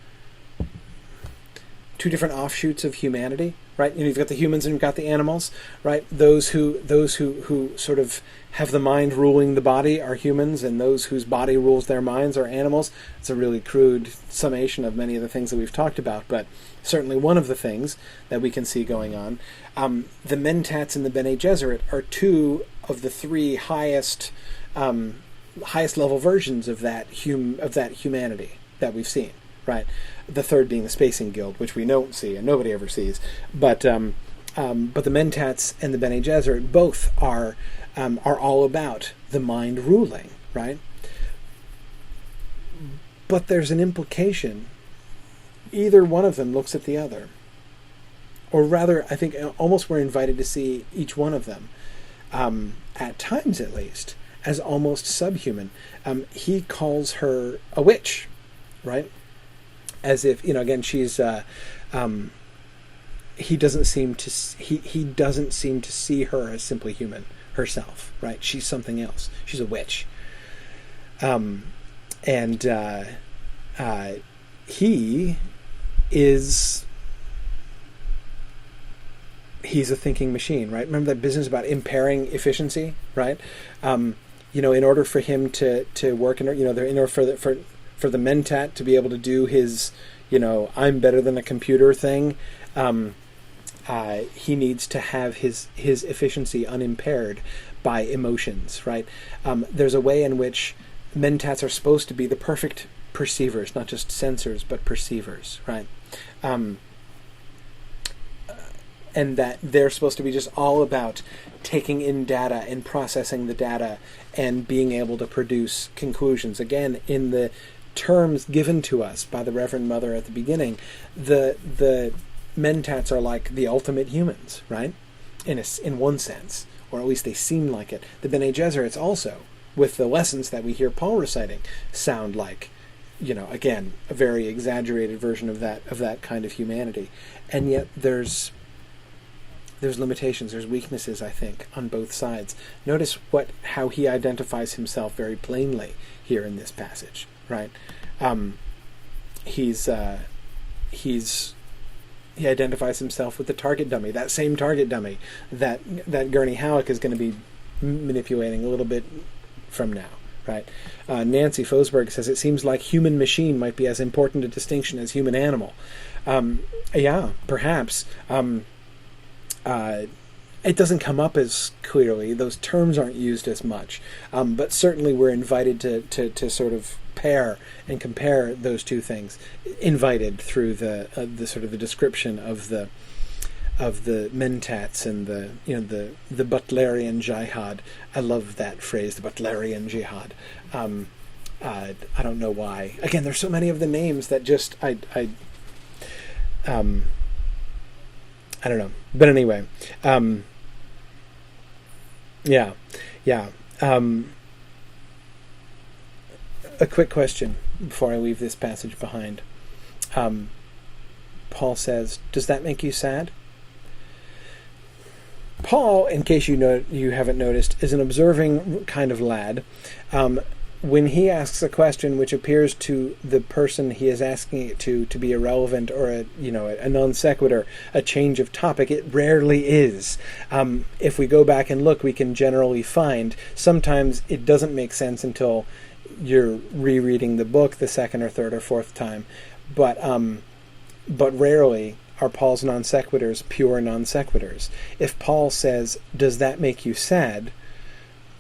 humanity. Right, you've got the humans and you've got the animals. Right, those who sort of have the mind ruling the body are humans, and those whose body rules their minds are animals. It's a really crude summation of many of the things that we've talked about, but certainly one of the things that we can see going on. The Mentats and the Bene Gesserit are two of the three highest level versions of that humanity that we've seen. Right, the third being the Spacing Guild, which we don't see and nobody ever sees. But the Mentats and the Bene Gesserit both are all about the mind ruling, right? But there's an implication. Either one of them looks at the other, or rather, I think almost we're invited to see each one of them, at times at least, as almost subhuman. He calls her a witch, right? As if, again, she's he doesn't seem to see her as simply human herself, right? She's something else. She's a witch. He's a thinking machine, right? Remember that business about impairing efficiency, right? In order for him to work, in order for the Mentat to be able to do his, I'm better than a computer thing, he needs to have his efficiency unimpaired by emotions, right? There's a way in which Mentats are supposed to be the perfect perceivers, not just sensors, but perceivers, right? And that they're supposed to be just all about taking in data and processing the data and being able to produce conclusions. Again, in the terms given to us by the Reverend Mother at the beginning, the Mentats are like the ultimate humans, right? In one sense, or at least they seem like it. The Bene Gesserits also with the lessons that we hear Paul reciting sound like, again, a very exaggerated version of that kind of humanity. And yet there's limitations, there's weaknesses, I think, on both sides. Notice how he identifies himself very plainly here in this passage, right? He identifies himself with the target dummy, that same target dummy that Gurney Halleck is going to be manipulating a little bit from now, right? Nancy Fosberg says, it seems like human machine might be as important a distinction as human animal. Yeah, perhaps. It doesn't come up as clearly. Those terms aren't used as much. But certainly we're invited to sort of pair and compare those two things. Invited through the sort of the description of the mentats and the Butlerian jihad. I love that phrase, the Butlerian jihad. I don't know why. Again, there's so many of the names that just I don't know. But anyway, yeah. A quick question before I leave this passage behind. Paul says, does that make you sad? Paul, in case you haven't noticed, is an observing kind of lad. When he asks a question which appears to the person he is asking it to be irrelevant or a non sequitur, a change of topic, it rarely is. If we go back and look, we can generally find sometimes it doesn't make sense until you're rereading the book the second or third or fourth time, but rarely are Paul's non sequiturs pure non sequiturs. If Paul says, "Does that make you sad?"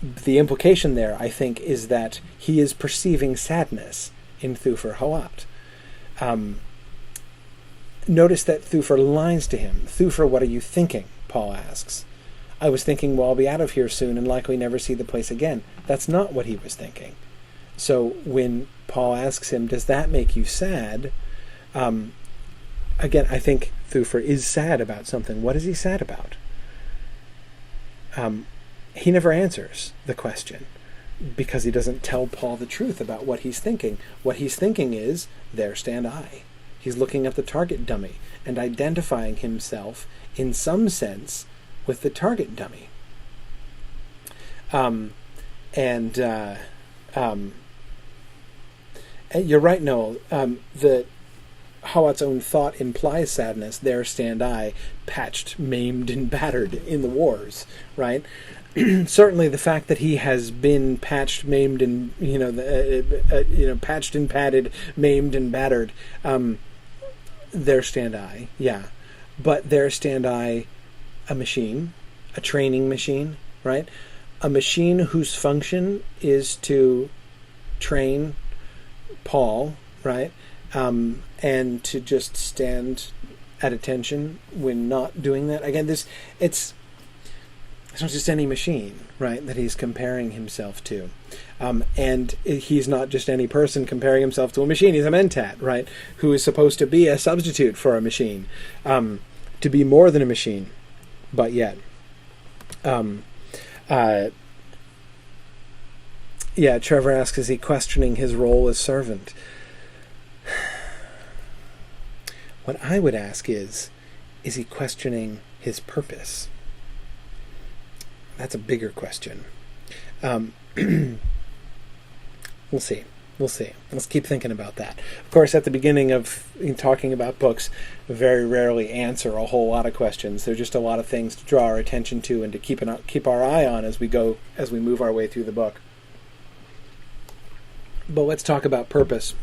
the implication there, I think, is that he is perceiving sadness in Thufir Hawat. Notice that Thufir lines to him. "Thufir, what are you thinking?" Paul asks. "I was thinking, well, I'll be out of here soon and likely never see the place again." That's not what he was thinking. So when Paul asks him, "Does that make you sad?" Again, I think Thufir is sad about something. What is he sad about? He never answers the question because he doesn't tell Paul the truth about what he's thinking. What he's thinking is, there stand I. He's looking at the target dummy and identifying himself in some sense with the target dummy. And you're right, Noel. The Hawat's own thought implies sadness. There stand I, patched, maimed, and battered in the wars, right? Certainly the fact that he has been patched, maimed, and patched and padded, maimed and battered. There stand I, yeah, but there stand I, a machine, a training machine, right? A machine whose function is to train Paul, right? And to just stand at attention when not doing that. Again, it's not just any machine, right, that he's comparing himself to. And he's not just any person comparing himself to a machine. He's a mentat, right, who is supposed to be a substitute for a machine, to be more than a machine, but yet. Yeah, Trevor asks, is he questioning his role as servant? What I would ask is he questioning his purpose? That's a bigger question. We'll see. Let's keep thinking about that. Of course, at the beginning of talking about books, we very rarely answer a whole lot of questions. There's just a lot of things to draw our attention to and to keep our eye on as we move our way through the book. But let's talk about purpose.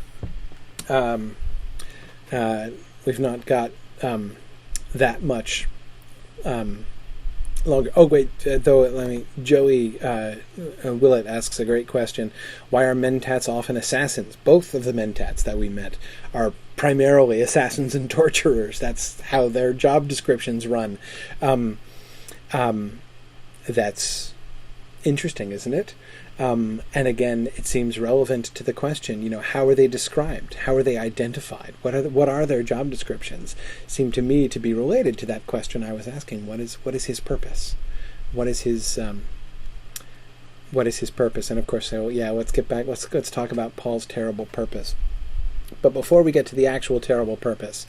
We've not got that much longer. Oh wait, Joey Willett asks a great question. Why are mentats often assassins? Both of the mentats that we met are primarily assassins and torturers. That's how their job descriptions run. That's interesting, isn't it? And again, it seems relevant to the question, how are they described? How are they identified? What are their job descriptions? Seem to me to be related to that question I was asking. What is his purpose? What is his what is his purpose? And of course, so yeah, let's get back. Let's talk about Paul's terrible purpose. But before we get to the actual terrible purpose,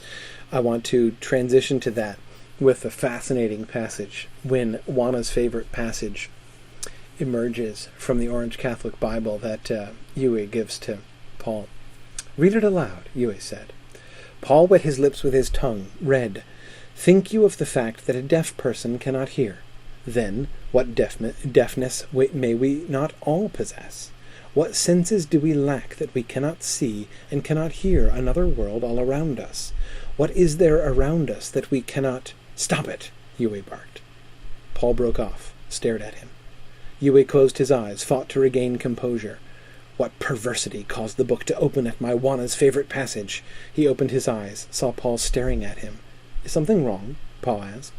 I want to transition to that with a fascinating passage when Juana's favorite passage emerges from the Orange Catholic Bible that Yue gives to Paul. "Read it aloud," Yue said. Paul wet his lips with his tongue, read, "Think you of the fact that a deaf person cannot hear? Then, what deafness may we not all possess? What senses do we lack that we cannot see and cannot hear another world all around us? What is there around us that we cannot—" "Stop it!" Yue barked. Paul broke off, stared at him. Yue closed his eyes, fought to regain composure. What perversity caused the book to open at my Juana's favorite passage? He opened his eyes, saw Paul staring at him. "Is something wrong?" Paul asked.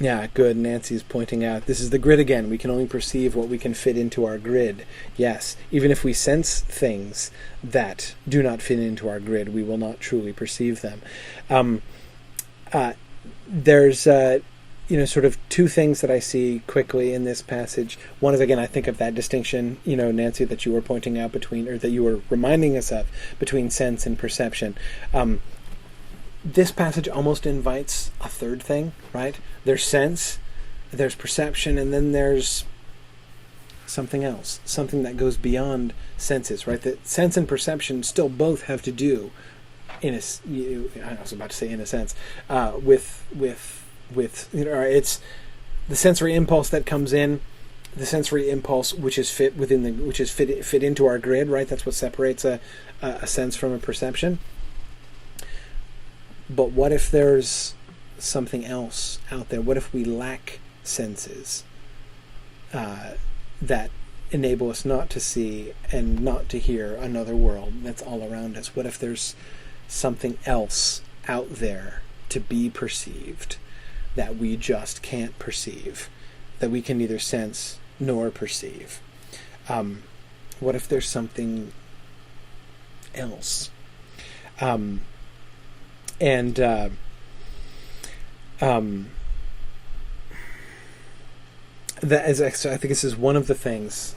Yeah, good. Nancy's pointing out, this is the grid again. We can only perceive what we can fit into our grid. Yes, even if we sense things that do not fit into our grid, we will not truly perceive them. There's sort of two things that I see quickly in this passage. One is, again, I think of that distinction, Nancy, that you were pointing out between, or that you were reminding us of, between sense and perception. This passage almost invites a third thing, right? There's sense, there's perception, and then there's something else, something that goes beyond senses, right? That sense and perception still both have to do, I was about to say in a sense, with it's the sensory impulse that comes in, the sensory impulse which is fit into our grid, right? That's what separates a sense from a perception. But what if there's something else out there? What if we lack senses that enable us not to see and not to hear another world that's all around us? What if there's something else out there to be perceived that we just can't perceive, that we can neither sense nor perceive? What if there's something else? That is, I think this is one of the things.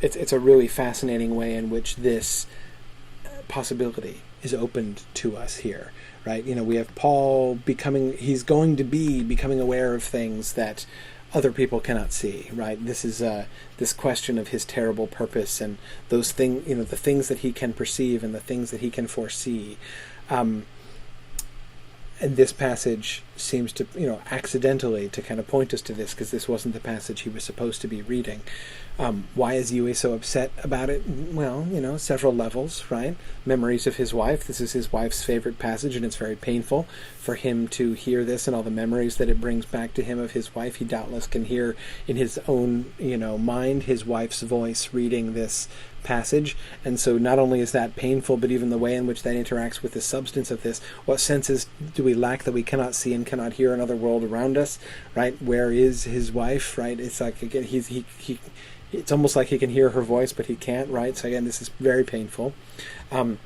It's a really fascinating way in which this possibility is opened to us here, right? We have Paul he's going to be becoming aware of things that other people cannot see, right? This is this question of his terrible purpose and those things, the things that he can perceive and the things that he can foresee. And this passage seems to, accidentally to kind of point us to this, because this wasn't the passage he was supposed to be reading. Why is Yue so upset about it? Well, several levels, right? Memories of his wife. This is his wife's favorite passage, and it's very painful for him to hear this and all the memories that it brings back to him of his wife. He doubtless can hear in his own, mind his wife's voice reading this passage. And so not only is that painful, but even the way in which that interacts with the substance of this. What senses do we lack that we cannot see and cannot hear another world around us, right? Where is his wife, right? It's like, again, it's almost like he can hear her voice, but he can't, right? So again, this is very painful. The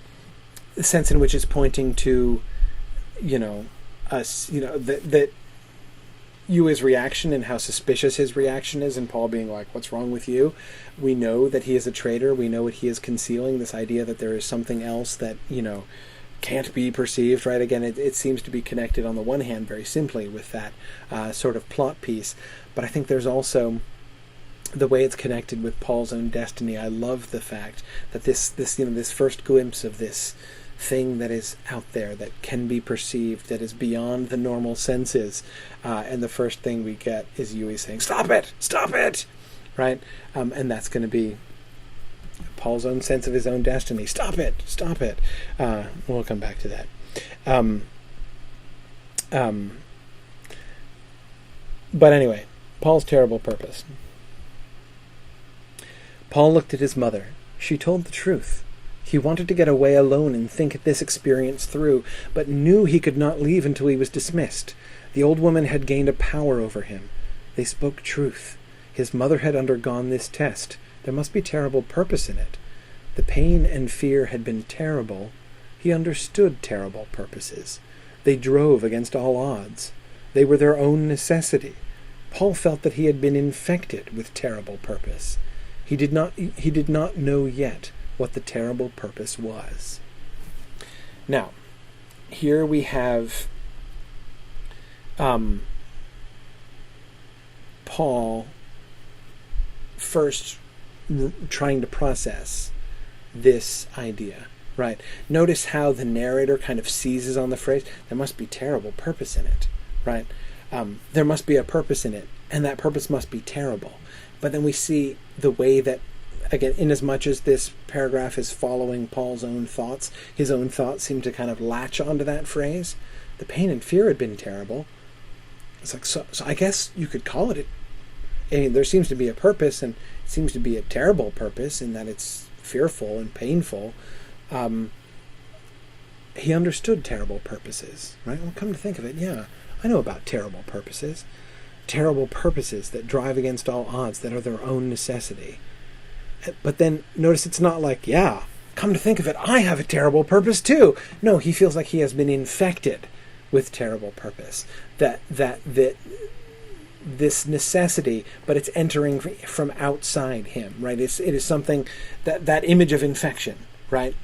sense in which it's pointing to, us, that Yue's reaction and how suspicious his reaction is, and Paul being like, "What's wrong with you?" We know that he is a traitor. We know what he is concealing, this idea that there is something else that, can't be perceived, right? Again, it seems to be connected on the one hand very simply with that sort of plot piece, but I think there's also the way it's connected with Paul's own destiny. I love the fact that this first glimpse of this thing that is out there that can be perceived, that is beyond the normal senses, and the first thing we get is Yue saying, "Stop it," right? And that's going to be Paul's own sense of his own destiny. Stop it. We'll come back to that. But anyway, Paul's terrible purpose. Paul looked at his mother. She told the truth. He wanted to get away alone and think this experience through, but knew he could not leave until he was dismissed. The old woman had gained a power over him. They spoke truth. His mother had undergone this test. There must be terrible purpose in it. The pain and fear had been terrible. He understood terrible purposes. They drove against all odds. They were their own necessity. Paul felt that he had been infected with terrible purpose. He did not know yet what the terrible purpose was. Now, here we have Paul first trying to process this idea, right? Notice how the narrator kind of seizes on the phrase, there must be terrible purpose in it, right? There must be a purpose in it, and that purpose must be terrible. But then we see the way that, again, in as much as this paragraph is following Paul's own thoughts, his own thoughts seem to kind of latch onto that phrase. The pain and fear had been terrible. It's like, so I guess you could call it, I mean, there seems to be a purpose, and it seems to be a terrible purpose in that it's fearful and painful. He understood terrible purposes, right? Well, come to think of it, yeah, I know about terrible purposes. Terrible purposes that drive against all odds, that are their own necessity. But then notice it's not like, yeah, come to think of it, I have a terrible purpose too. No, he feels like he has been infected with terrible purpose. That this necessity, but it's entering from outside him, right? It is something that image of infection, right?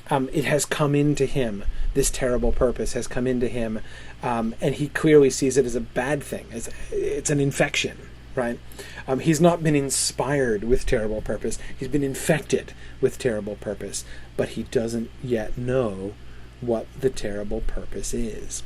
It has come into him. This terrible purpose has come into him, and he clearly sees it as a bad thing. It's an infection, right? He's not been inspired with terrible purpose. He's been infected with terrible purpose, but he doesn't yet know what the terrible purpose is.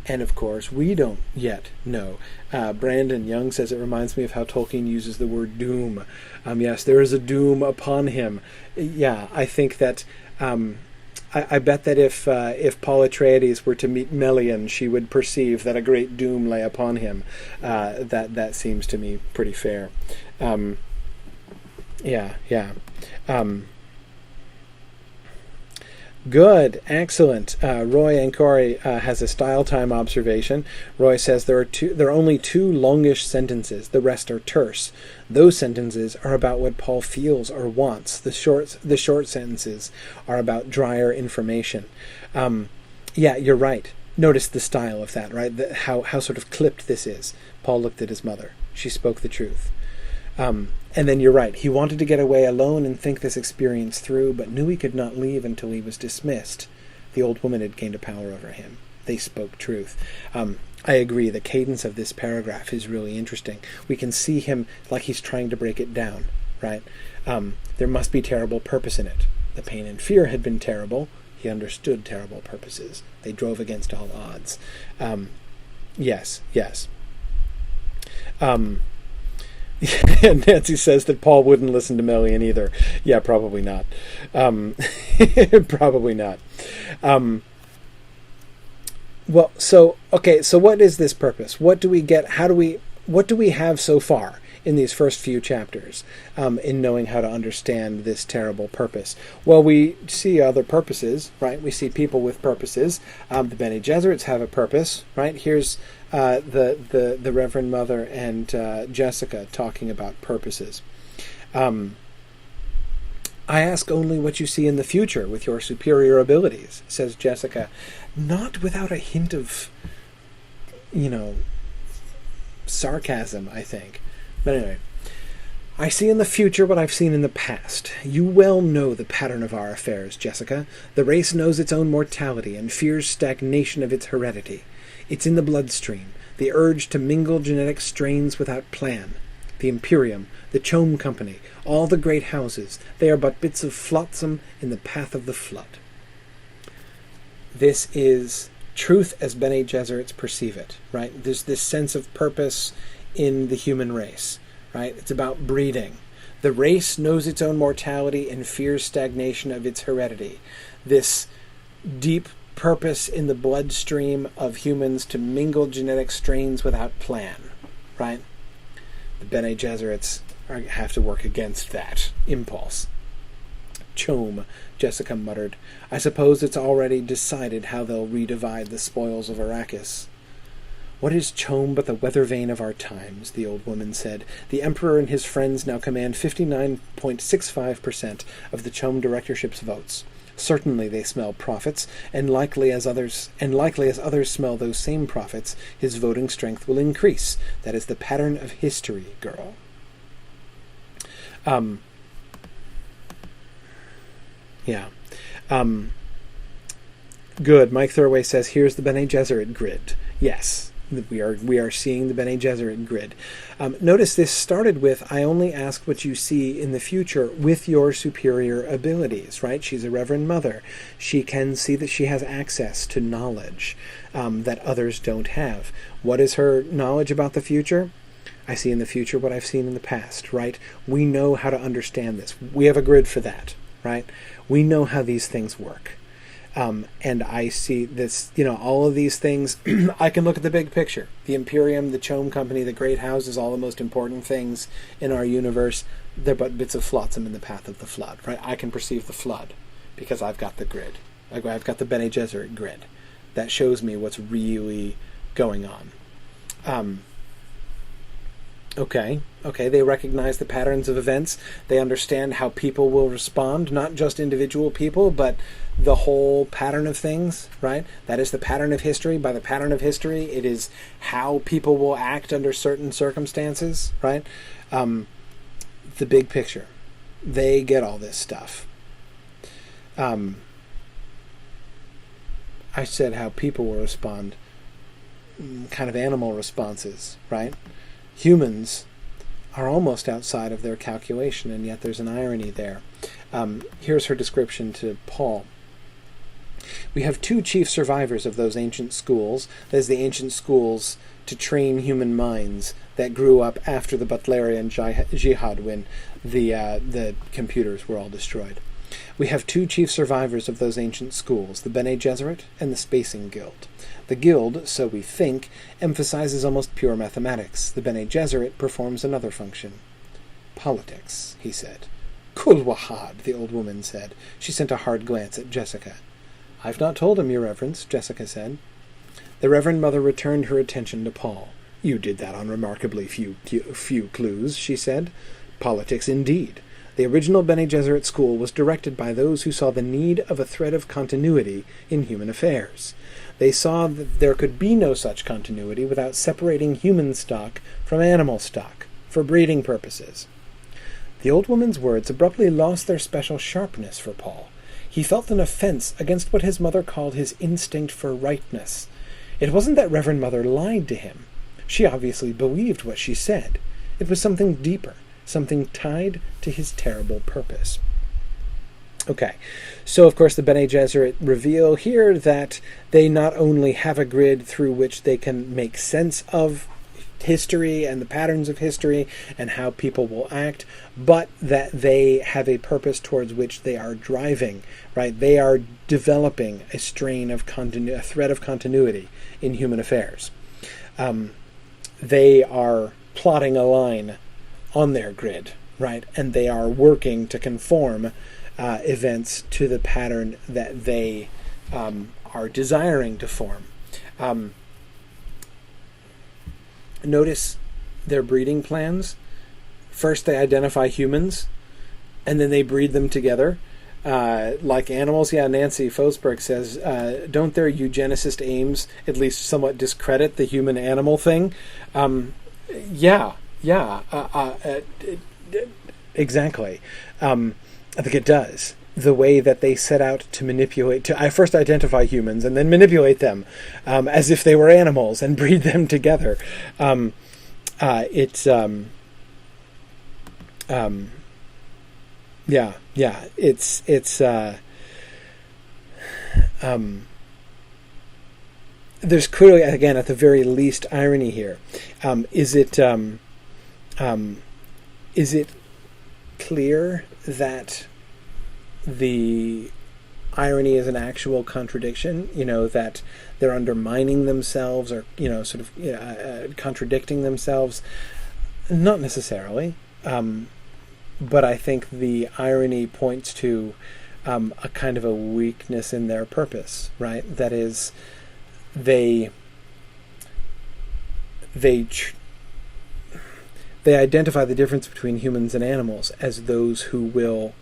And of course, we don't yet know. Brandon Young says it reminds me of how Tolkien uses the word doom. Yes, there is a doom upon him. Yeah, I think that I bet that if Paul Atreides were to meet Melian, she would perceive that a great doom lay upon him. That seems to me pretty fair. Good, excellent. Roy Ancori has a style time observation. Roy says there are only two longish sentences. The rest are terse. Those sentences are about what Paul feels or wants. The short sentences are about drier information. Yeah, you're right. Notice the style of that, right? How sort of clipped this is. Paul looked at his mother. She spoke the truth. And then you're right. He wanted to get away alone and think this experience through, but knew he could not leave until he was dismissed. The old woman had gained a power over him. They spoke truth. I agree. The cadence of this paragraph is really interesting. We can see him like he's trying to break it down, right? There must be terrible purpose in it. The pain and fear had been terrible. He understood terrible purposes. They drove against all odds. Yes. Nancy says that Paul wouldn't listen to Melian either. Yeah, probably not. Probably not. Well, so what is this purpose? What do we get? What do we have so far in these first few chapters in knowing how to understand this terrible purpose? Well, we see other purposes, right? We see people with purposes. The Bene Gesserits have a purpose, right? Here's the Reverend Mother and Jessica talking about purposes. I ask only what you see in the future with your superior abilities, says Jessica, not without a hint of, sarcasm, I think. But anyway, I see in the future what I've seen in the past. You well know the pattern of our affairs, Jessica. The race knows its own mortality and fears stagnation of its heredity. It's in the bloodstream, the urge to mingle genetic strains without plan. The Imperium, the Chome Company, all the great houses, they are but bits of flotsam in the path of the flood. This is truth as Bene Gesserits perceive it, right? There's this sense of purpose in the human race, right? It's about breeding. The race knows its own mortality and fears stagnation of its heredity. This deep purpose in the bloodstream of humans to mingle genetic strains without plan, right? The Bene Gesserits have to work against that impulse. Chome, Jessica muttered. I suppose it's already decided how they'll redivide the spoils of Arrakis. What is Chome but the weather vane of our times, the old woman said. The Emperor and his friends now command 59.65% of the Chome directorship's votes. Certainly they smell profits, and likely as others smell those same profits, his voting strength will increase. That is the pattern of history, girl. Yeah. Good. Mike Thurway says, here's the Bene Gesserit grid. Yes, we are seeing the Bene Gesserit grid. Notice this started with, I only ask what you see in the future with your superior abilities, right? She's a Reverend Mother. She can see that she has access to knowledge that others don't have. What is her knowledge about the future? I see in the future what I've seen in the past, right? We know how to understand this. We have a grid for that, right? We know how these things work. And I see this, all of these things. I can look at the big picture. The Imperium, the Chome Company, the Great Houses, all the most important things in our universe, they're but bits of flotsam in the path of the flood, right? I can perceive the flood because I've got the grid. I've got the Bene Gesserit grid. That shows me what's really going on. Okay, they recognize the patterns of events. They understand how people will respond, not just individual people, but the whole pattern of things, right? That is the pattern of history. By the pattern of history, it is how people will act under certain circumstances, right? The big picture. They get all this stuff. I said how people will respond, kind of animal responses, right? Humans are almost outside of their calculation, and yet there's an irony there. Here's her description to Paul. We have two chief survivors of those ancient schools. That is, the ancient schools to train human minds that grew up after the Butlerian Jihad, when the computers were all destroyed. We have two chief survivors of those ancient schools, the Bene Gesserit and the Spacing Guild. The Guild, so we think, emphasizes almost pure mathematics. The Bene Gesserit performs another function. Politics, he said. Kul Wahad, the old woman said. She sent a hard glance at Jessica. I've not told him, Your Reverence, Jessica said. The Reverend Mother returned her attention to Paul. You did that on remarkably few clues, she said. Politics indeed. The original Bene Gesserit school was directed by those who saw the need of a thread of continuity in human affairs. They saw that there could be no such continuity without separating human stock from animal stock, for breeding purposes. The old woman's words abruptly lost their special sharpness for Paul. He felt an offense against what his mother called his instinct for rightness. It wasn't that Reverend Mother lied to him. She obviously believed what she said. It was something deeper, something tied to his terrible purpose. Okay, so of course the Bene Gesserit reveal here that they not only have a grid through which they can make sense of history and the patterns of history and how people will act, but that they have a purpose towards which they are driving, right? They are developing a strain of a thread of continuity in human affairs. They are plotting a line on their grid, right? And they are working to conform events to the pattern that they are desiring to form. Notice their breeding plans. First they identify humans, and then they breed them together. Like animals, yeah, Nancy Fosberg says, don't their eugenicist aims at least somewhat discredit the human-animal thing? Exactly. I think it does. The way that they set out to manipulate, I first identify humans and then manipulate them as if they were animals and breed them together. There's clearly, again, at the very least, irony here. Is it clear that the irony is an actual contradiction, that they're undermining themselves or, contradicting themselves? Not necessarily. But I think the irony points to a kind of a weakness in their purpose, right? That is, they identify the difference between humans and animals as those who will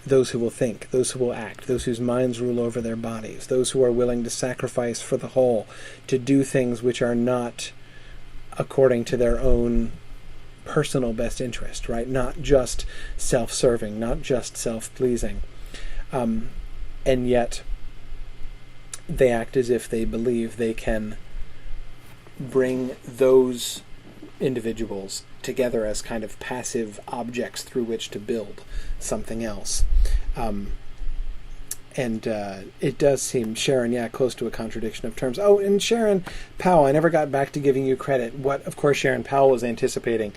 those who will think, those who will act, those whose minds rule over their bodies, those who are willing to sacrifice for the whole, to do things which are not according to their own personal best interest, right? Not just self-serving, not just self-pleasing. And yet they act as if they believe they can bring those individuals together as kind of passive objects through which to build something else. And it does seem, Sharon, close to a contradiction of terms. Oh, and Sharon Powell, I never got back to giving you credit. What, of course, Sharon Powell was anticipating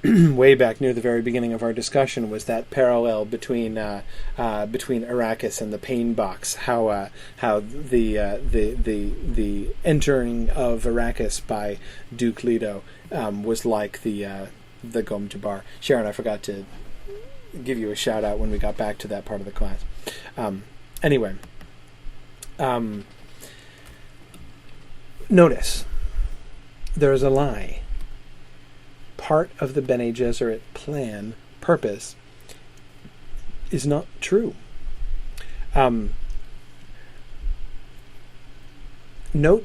way back near the very beginning of our discussion was that parallel between Arrakis and the pain box. How the entering of Arrakis by Duke Leto was like the Gom Jabbar. Sharon, I forgot to give you a shout out when we got back to that part of the class. Anyway, notice there is a lie. Part of the Bene Gesserit plan, purpose, is not true. Note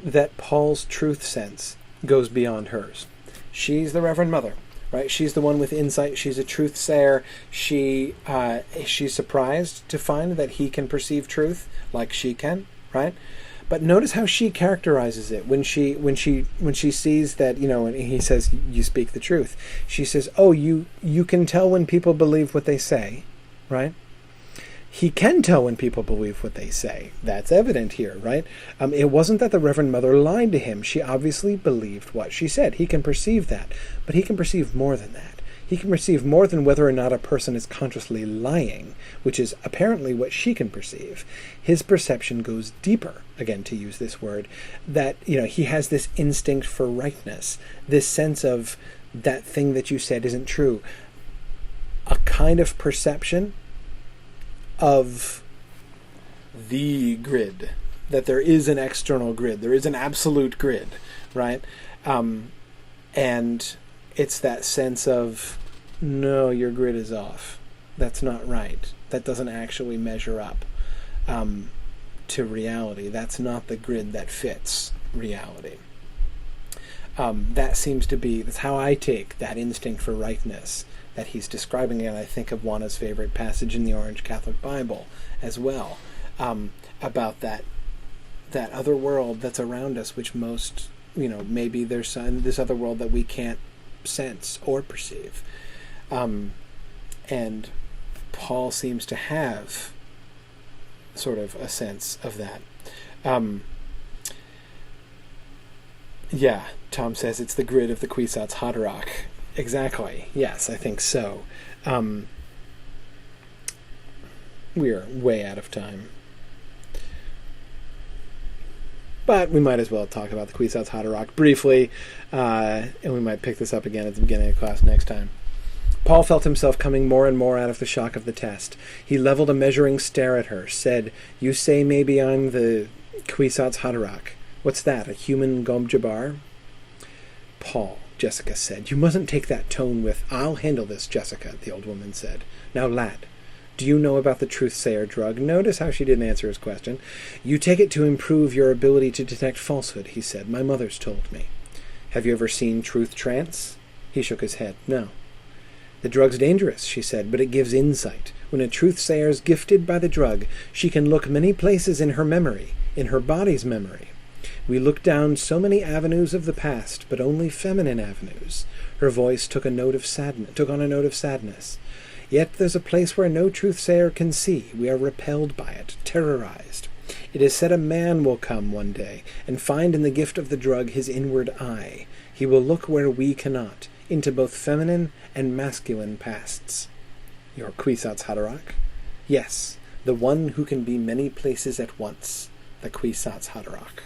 that Paul's truth sense goes beyond hers. She's the Reverend Mother, right? She's the one with insight. She's a truth sayer. She's surprised to find that he can perceive truth like she can, right? But notice how she characterizes it when she sees that, and he says, you speak the truth. She says, oh, you can tell when people believe what they say, right? He can tell when people believe what they say. That's evident here, right? It wasn't that the Reverend Mother lied to him. She obviously believed what she said. He can perceive that. But he can perceive more than that. He can perceive more than whether or not a person is consciously lying, which is apparently what she can perceive. His perception goes deeper, again, to use this word, that, he has this instinct for rightness, this sense of that thing that you said isn't true, a kind of perception of the grid, that there is an external grid, there is an absolute grid, right? And it's that sense of, no, your grid is off. That's not right. That doesn't actually measure up to reality. That's not the grid that fits reality. That seems to be, that's how I take that instinct for rightness that he's describing, and I think of Juana's favorite passage in the Orange Catholic Bible as well, about that other world that's around us, which most, maybe there's this other world that we can't sense or perceive. And Paul seems to have sort of a sense of that. Tom says it's the grid of the Kwisatz Haderach. Exactly. Yes, I think so. We're way out of time. But we might as well talk about the Kwisatz Haderach briefly, and we might pick this up again at the beginning of class next time. Paul felt himself coming more and more out of the shock of the test. He leveled a measuring stare at her, said, "You say maybe I'm the Kwisatz Haderach. What's that, a human Gom Jabbar?" "Paul," Jessica said, "you mustn't take that tone with—" "I'll handle this, Jessica," the old woman said. "Now, lad, do you know about the truth-sayer drug?" Notice how she didn't answer his question. "You take it to improve your ability to detect falsehood," he said. "My mother's told me." "Have you ever seen truth trance?" He shook his head. "No." "The drug's dangerous," she said, "but it gives insight. When a truth-sayer's gifted by the drug, she can look many places in her memory, in her body's memory. We look down so many avenues of the past, but only feminine avenues." Her voice took on a note of sadness. "Yet there's a place where no truth-sayer can see. We are repelled by it, terrorized. It is said a man will come one day and find in the gift of the drug his inward eye. He will look where we cannot, into both feminine and masculine pasts." "Your Kwisatz Haderach?" "Yes, the one who can be many places at once, the Kwisatz Haderach."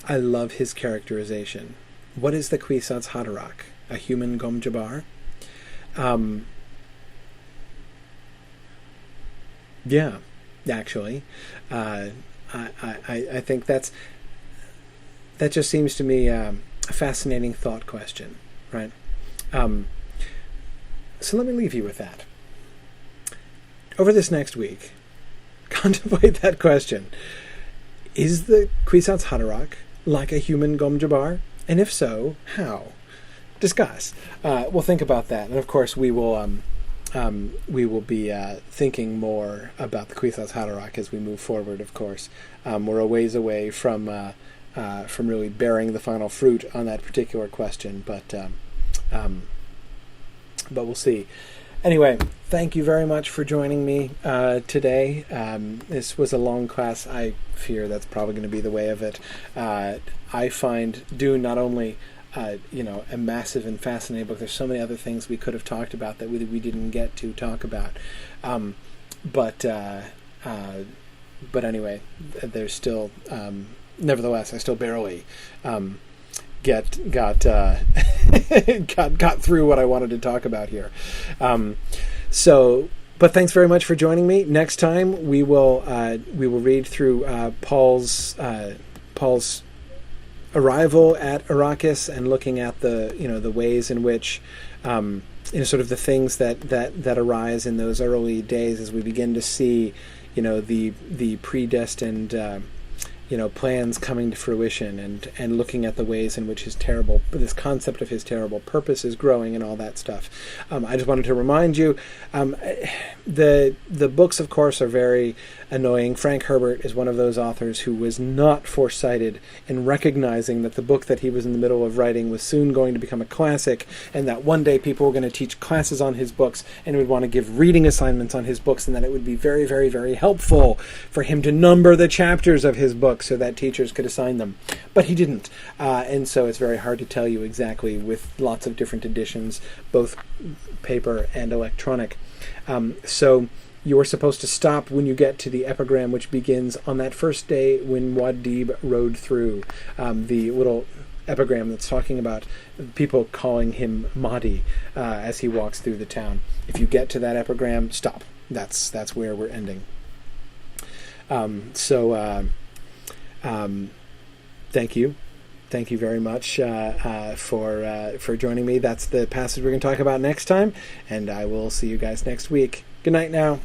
I love his characterization. What is the Kwisatz Haderach? A human Gom Jabbar? Actually. I think that just seems to me, a fascinating thought question, right? So let me leave you with that. Over this next week, contemplate that question. Is the Kwisatz Haderach like a human Gom Jabbar? And if so, how? Discuss. We'll think about that. And of course, we will be thinking more about the Kwisatz Haderach as we move forward, of course. We're a ways away from really bearing the final fruit on that particular question, but we'll see. Anyway, thank you very much for joining me today. This was a long class. I fear that's probably going to be the way of it. I find Dune not only a massive and fascinating book. There's so many other things we could have talked about that we didn't get to talk about. But anyway, there's still, nevertheless, I still barely got through what I wanted to talk about here. But thanks very much for joining me. Next time we will read through Paul's arrival at Arrakis and looking at the ways in which sort of the things that arise in those early days as we begin to see the predestined plans coming to fruition, and looking at the ways in which this concept of his terrible purpose is growing and all that stuff. I just wanted to remind you, the books, of course, are very annoying. Frank Herbert is one of those authors who was not foresighted in recognizing that the book that he was in the middle of writing was soon going to become a classic, and that one day people were going to teach classes on his books and would want to give reading assignments on his books, and that it would be very, very, very helpful for him to number the chapters of his book so that teachers could assign them. But he didn't. And so it's very hard to tell you exactly, with lots of different editions, both paper and electronic. So you're supposed to stop when you get to the epigram, which begins on that first day when Muad'Dib rode through, the little epigram that's talking about people calling him Mahdi as he walks through the town. If you get to that epigram, stop. That's where we're ending. Thank you very much for joining me. That's the passage we're going to talk about next time, and I will see you guys next week. Good night now.